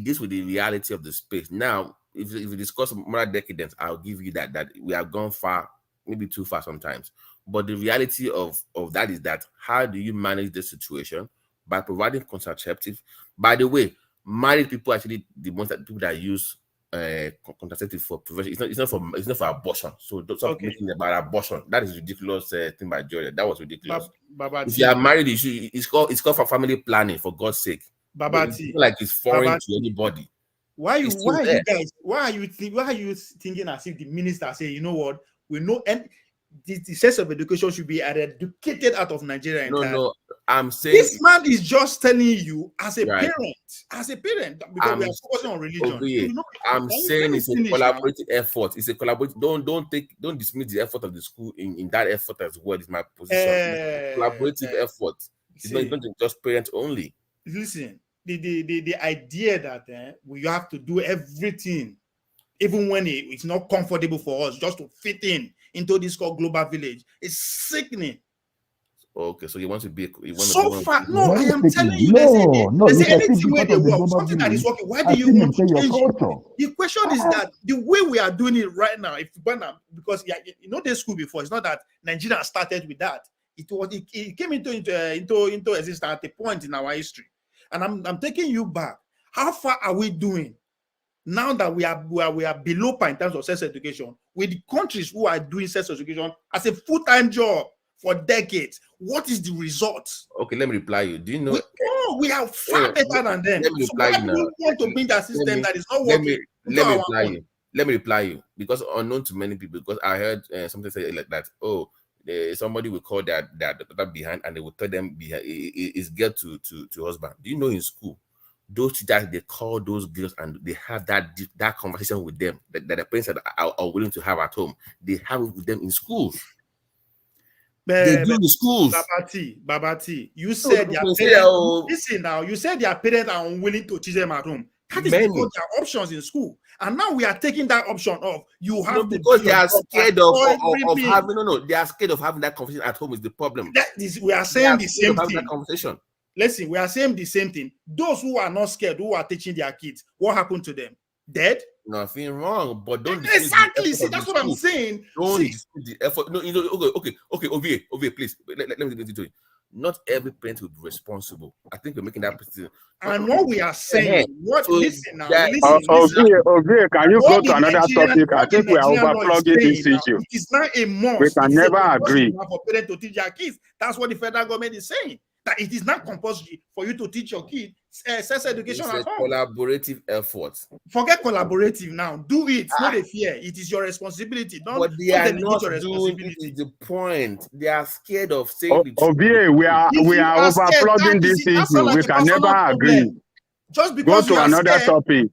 deals with the reality of the space. Now, if we discuss moral decadence, I'll give you that we have gone far, maybe too far sometimes. But the reality of that is that how do you manage this situation? By providing contraceptive. By the way, married people actually the ones that people that use contraceptive for prevention. It's not for abortion. So don't stop making about abortion. That is ridiculous thing by Georgia. That was ridiculous. If you are married, it's called for family planning, for God's sake. Babati, it's like it's foreign to anybody. Why It's still are there. you guys? Why are you thinking as if the minister say, you know what, we know, and the sense of education should be eradicated out of Nigeria entirely? No, I'm saying This man is just telling you as a right. parent, because we are focusing on religion. You know, I'm saying it's a finish now. collaborative effort. It's a collaborative. Don't dismiss the effort of the school in that effort as well. Is my position. It's a collaborative effort. It's not just parent only. Listen, the idea that we have to do everything, even when it's not comfortable for us, just to fit into this called global village, is sickening. Okay, so you want to be far, no, I am telling you, no, they you say can anything still where be they part of the work, global something that is village working, why and do you still want to maintain change your it? culture. The question is that the way we are doing it right now, because you know this school before, it's not that Nigeria started with that. It came into existence at a point in our history. And I'm taking you back. How far are we doing now that we are below par in terms of sex education with the countries who are doing sex education as a full-time job for decades? What is the result? Okay, let me reply you. Do you know? We are far better than them. Let me So reply why you do now. we want to bring a system that is not Let working? me reply you because unknown to many people. Because I heard something say like that. Oh, somebody will call their daughter behind, and they will tell them behind is girl to husband. Do you know in school? Those teachers, they call those girls and they have that conversation with them that the parents are willing to have at home. They have it with them in schools. They do in schools. Babati, you said their parents. Listen now, you said their parents are unwilling to teach them at home. That is because there are options in school, and now we are taking that option off. You have because they are scared of having they are scared of having that conversation at home is the problem. We are saying the same thing. That conversation. Listen, we are saying the same thing. Those who are not scared, who are teaching their kids, what happened to them? Dead? Nothing wrong, but don't exactly. See, that's what I'm saying. Don't dispute the effort. No, okay. OVA, please. Let me get into it. Not every parent will be responsible. I think we're making that position. And what we are saying, listen now, OVA, can you go to another topic? I think we are overplugging this issue. It is not a must. We can never agree. For parents to teach their kids. That's what the federal government is saying. That it is not compulsory for you to teach your kid sex education at home. Collaborative effort. Forget collaborative now. Do it. It's not a fear. It is your responsibility. But they are not doing it. Is the point. They are scared of saying the truth. OVA, we are overplugging this issue. We can never agree. Just because go to another topic.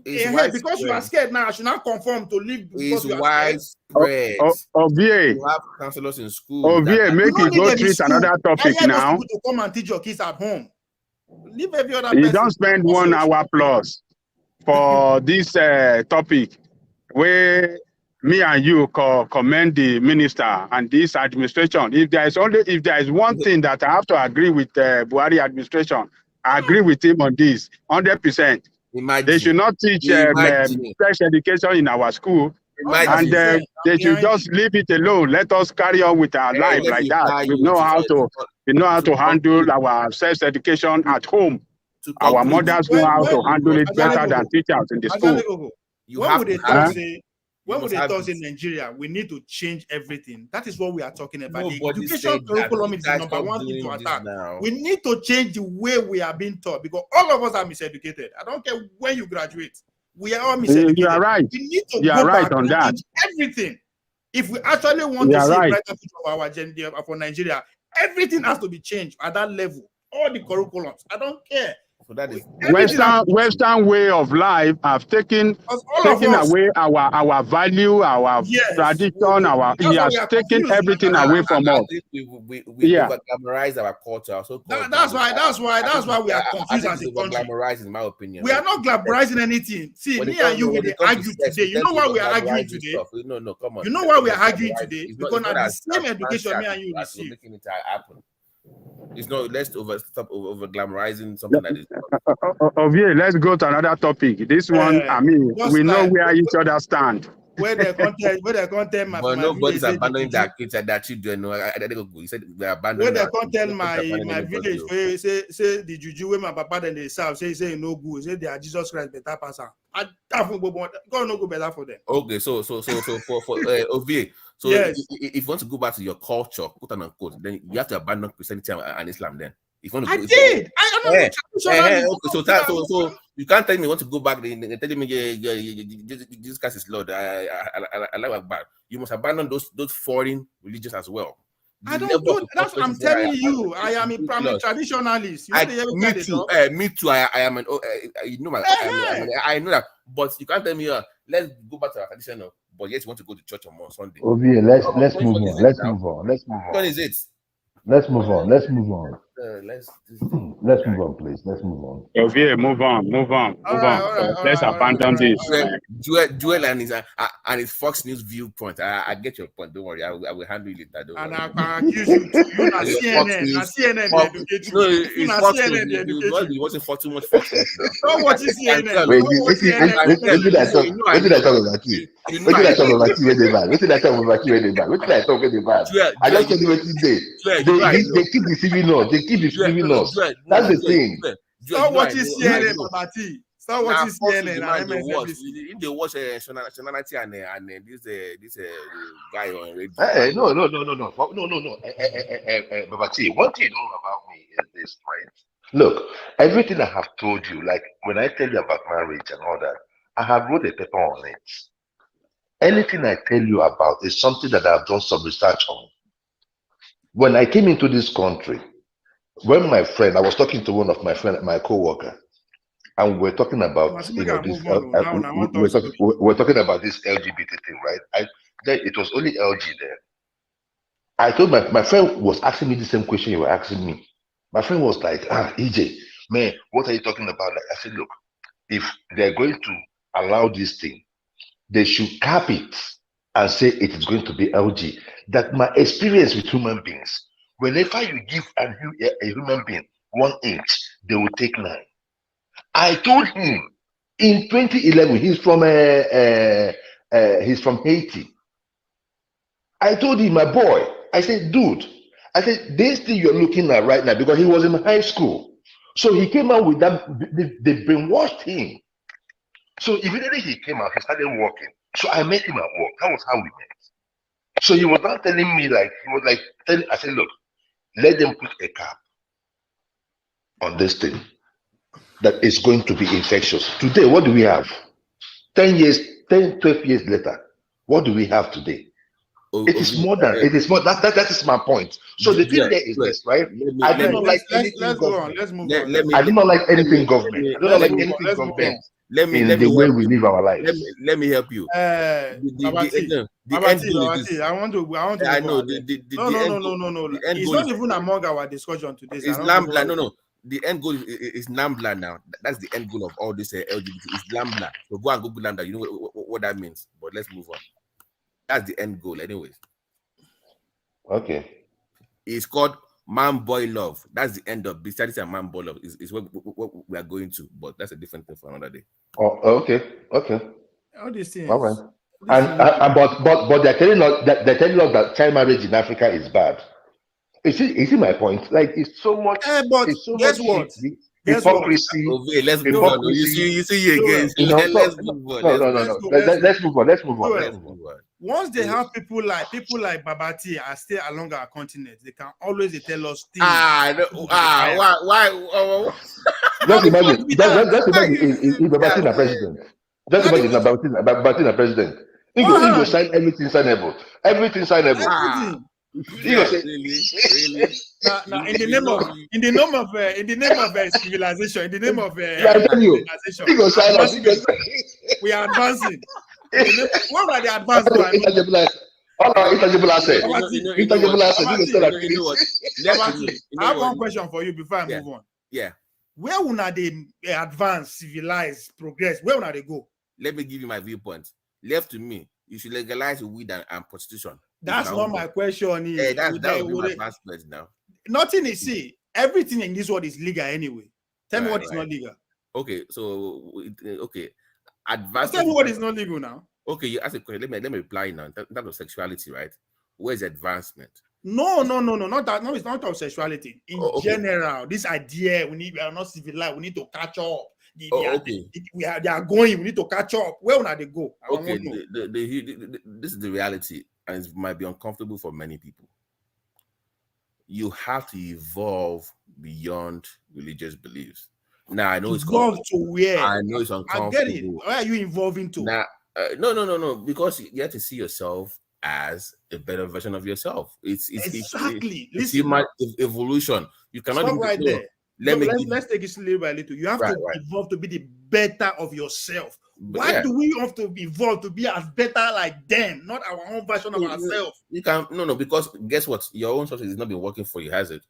Because you are scared now, I should not conform to live. It's widespread. OVA, you have counselors in school. OVA, make it go treat another topic now. To come and teach your kids at home. Leave every other you don't spend 1 hour plus for this topic where me and you commend the minister and this administration. If there is one thing that I have to agree with Buhari administration, I agree with him on this 100%. They should not teach sex education in our school. And they should just leave it alone. Let us carry on with our life like that. We know how to handle our sex education at home. Our mothers know how to handle it better than teachers in the school. When would they talk in Nigeria, we need to change everything. That is what we are talking about. The education curriculum is the number one thing to attack. We need to change the way we are being taught because all of us are miseducated. I don't care when you graduate. We are all miseducated. You are right. We need to go back on that. Everything. If we actually want to see a brighter future for our agenda for Nigeria, everything has to be changed at that level. All the curriculums. I don't care. So that is Western way of life have taken away our value, our tradition, he has taken everything away from us. We glamorize our culture. That's why we are confused as a country. Glamorizing, in my opinion. We are not glamorizing anything. See, me and you will argue today. You know why we are arguing today? No, come on. You know why we are arguing today? Because of the same education me and you receive. Making it happen. It's not. Let's stop over glamorizing something that is. Let's go to another topic. This one, I mean, we know where each other stand. Where the content, but nobody's abandoning their kids and their children. No, he said they abandoning. Where the content, my village, say the juju where my papa then they serve, say no good. Say they are Jesus Christ better person. God no go better for them. Okay, so for OVA. So yes. If you want to go back to your culture, quote unquote, then you have to abandon Christianity and Islam then. If you want to I go, did. I am not okay, so you can't tell me you want to go back there and tell me this case is Lord. I like about. You must abandon those foreign religions as well. I don't do that's what I'm telling you. I'm a traditionalist. You me too. Me too. I am an. You know I know that. But you can't tell me. Let's go back to our traditional. But yes, you want to go to church on Sunday. Okay, let's move on. Let's move on. Let's move on. When is it? Let's move on. Let's move on. Let's move on, please. Let's move on. Okay, move on. Let's abandon this. Joel and his Fox News viewpoint. I get your point. Don't worry. I will handle it later. Don't worry. And I can accuse you. You not CNN. No, it's Fox News. You must be watching for too much Fox News. Don't watch CNN. Wait, what did I talk about you? What did I talk about you when they bad? What did I talk about you when they bad? What did I talk when they bad? I just told you what you say. They keep deceiving us. They keep deceiving us. That's the thing. Stop watching CNN, Babati. Stop watching CNN. If they watch Shananati and this guy on radio. No. Babati, one thing you know about me is this, right? Look, everything I have told you, like when I tell you about marriage and all that, I have wrote a paper on it. Anything I tell you about is something that I've done some research on. When I came into this country, when I was talking to one of my friend, my co-worker, and we're talking about we're talking about this LGBT thing, right? It was only LG there. I told my friend was asking me the same question you were asking me. My friend was like, EJ, man, what are you talking about? Like, I said, look, if they're going to allow this thing, they should cap it and say it is going to be LG. That my experience with human beings, whenever you give a human being 1 inch, they will take 9. I told him in 2011, he's from Haiti. I told him, my boy, I said, dude, I said, this thing you're looking at right now, because he was in high school. So he came out with that, they brainwashed him. So immediately he came out, he started working. So I met him at work. That was how we met. So he was not telling me I said, look, let them put a cap on this thing that is going to be infectious. Today, what do we have? 10 years, 10, 12 years later, what do we have today? It is more than, that is my point. So the thing there is this, right? I do not like anything government. Let's move on. I do not like anything government. I do not like anything government. Let me way we live our lives. Let me help you. I want to. I know. No. It's not even among our discussion today. It's Lambla. No. The end goal is Lambla now. That's the end goal of all this LGBT. It's Lambla. So go and Google Lambda. You know what that means. But let's move on. That's the end goal, anyways. Okay. It's called man-boy love. That's the end of bestiality and man-boy love. Is what we are going to, but that's a different thing for another day. Oh, okay. All these things. All right. But they're telling us that child marriage in Africa is bad. You see my point? Like it's so much. But it's so guess much what? Hypocrisy. Okay, let's move on. You see again. Let's move on. Let's move on. Once they have people like Babati and stay along our continent, they can always tell us things. Why? Just imagine if Babati is president. Just imagine Babati is president. He will sign everything signable. Everything signable. Really? Now, in the name of civilization, in the name of civilization, we are advancing. What are the advanced? Intangible asset. I have one question for you before I move on. Yeah. Where will they advance, civilize, progress? Where will they go? Let me give you my viewpoint. Left to me, you should legalize weed and prostitution. That's not my question. That would be my advancement now. Nothing is everything in this world is legal anyway. Tell me what is not legal. Okay, advancement. Tell me what is not legal now. Okay, you ask a question. Let me reply now. That was sexuality, right? Where's advancement? No, not that. No, it's not of sexuality. In general, this idea we are not civilized. We need to catch up. They are going. We need to catch up. Where will they go? This is the reality, and it might be uncomfortable for many people. you have to evolve beyond religious beliefs. Now I know it's Evolve to where? I know it's I get it. uncomfortable. Where are you evolving to? Now, no, because you have to see yourself as a better version of yourself. It's exactly. It's Listen, human evolution. You cannot stop right there. Let's take it little by little. You have to evolve to be the better of yourself. Why do we have to evolve to be as better like them, not our own version of ourselves? You can because guess what? Your own source has not been working for you, has it?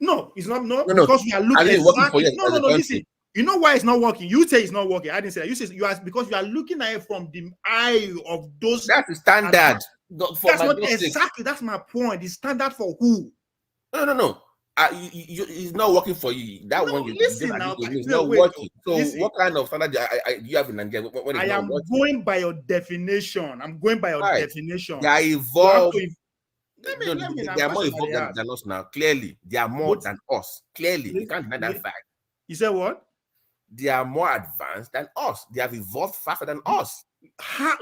No, it's not. Because we are looking exactly. No. Listen. You know why it's not working? You say it's not working. I didn't say that. You say because you are looking at it from the eye of those. That's the standard. That's not exactly. That's my point. The standard for who? No. It's not working for you. That one you listen now. It's not working. So what kind of standard do you have in Nigeria? I am going by your definition. I'm going by your definition. They are evolved. They are more evolved than us now. Clearly, they are more than us. Clearly, you can't deny that fact. You said what? They are more advanced than us. They have evolved faster than us.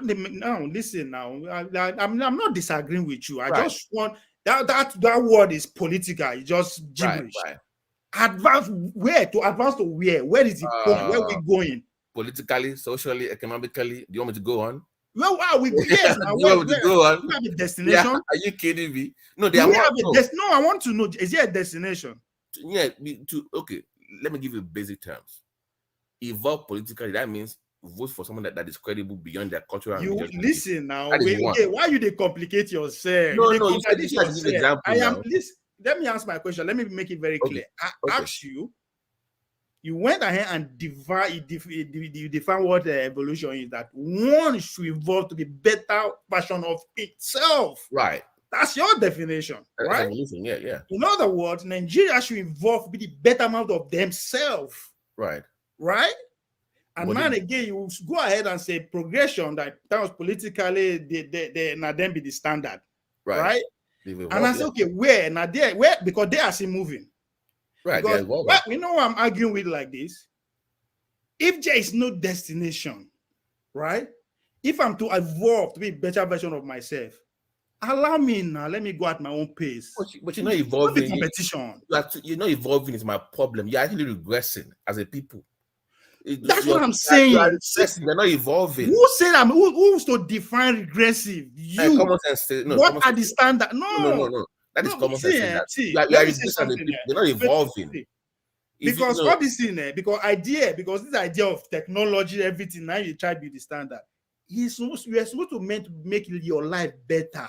Now, listen. Now, I'm not disagreeing with you. I just want that word is political. It's just gibberish. Right. Advance where? To advance to where? Where is the point? Where are we going? Politically, socially, economically. Do you want me to go on? Where are we? Yes. Now, you want me to go on? We have a destination. Yeah, are you kidding me? No, they are. No, I want to know. Is there a destination? Yeah. Okay. Let me give you basic terms. Evolve politically. That means vote for someone that is credible beyond their cultural. You listen now. Why you they complicate yourself? No. You said this is an example. Let me answer my question. Let me make it very clear. I asked you. You went ahead and define what evolution is. That one should evolve to be better version of itself. Right. That's your definition, right? Evolution, yeah. In other words, Nigeria should evolve to be the betterment of themselves. Right. And again, you go ahead and say progression that was politically they now then be the standard, right? And I say, okay, where now there because they are still moving, right? You know what I'm arguing with like this. If there is no destination, right? If I'm to evolve to be a better version of myself, allow me now. Let me go at my own pace. But you're not evolving. Competition. You're not evolving is my problem. You're actually regressing as a people. That's what I'm saying. They're not evolving. Who said I'm who's to define regressive? You. Common sense. What are the standard? No. That is common sense. They're not evolving. Because all this thing, because this idea of technology, everything, now you try to be the standard. You are supposed to make your life better.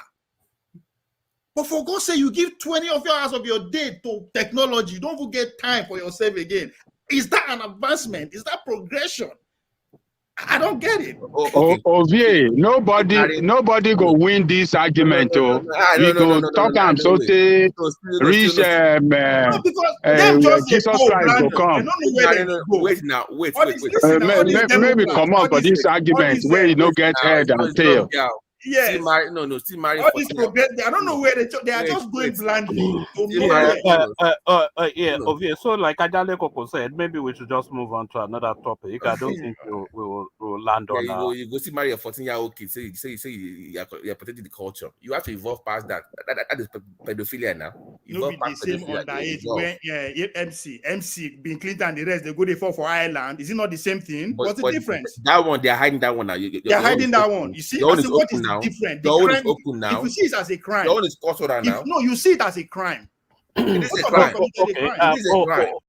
But for God's sake, you give 20 of your hours of your day to technology. You don't get time for yourself again. Is that an advancement? Is that progression? I don't get it. Ovie, nobody go win this argument. We go talk am so they reach Jesus Christ will come. Wait. Maybe come on for this argument where you don't get head and tail. Yes. Still married. All this progress, I don't know where they are just going blindly. Ovie. So like Ajale Koko said, maybe we should just move on to another topic. I don't think we will land on. You go see marry a 14-year-old kid. Say you are protecting the culture. You have to evolve past that. That is pedophilia now. No, be the same underage when MC, Bill Clinton and the rest they go there for Ireland. Is it not the same thing? What's the difference? That one they are hiding that one now. They are hiding that one. You see, what is different? The one is open now. If you see it as a crime, the one is cultural now. No, you see it as a crime. It is a crime. It is a crime.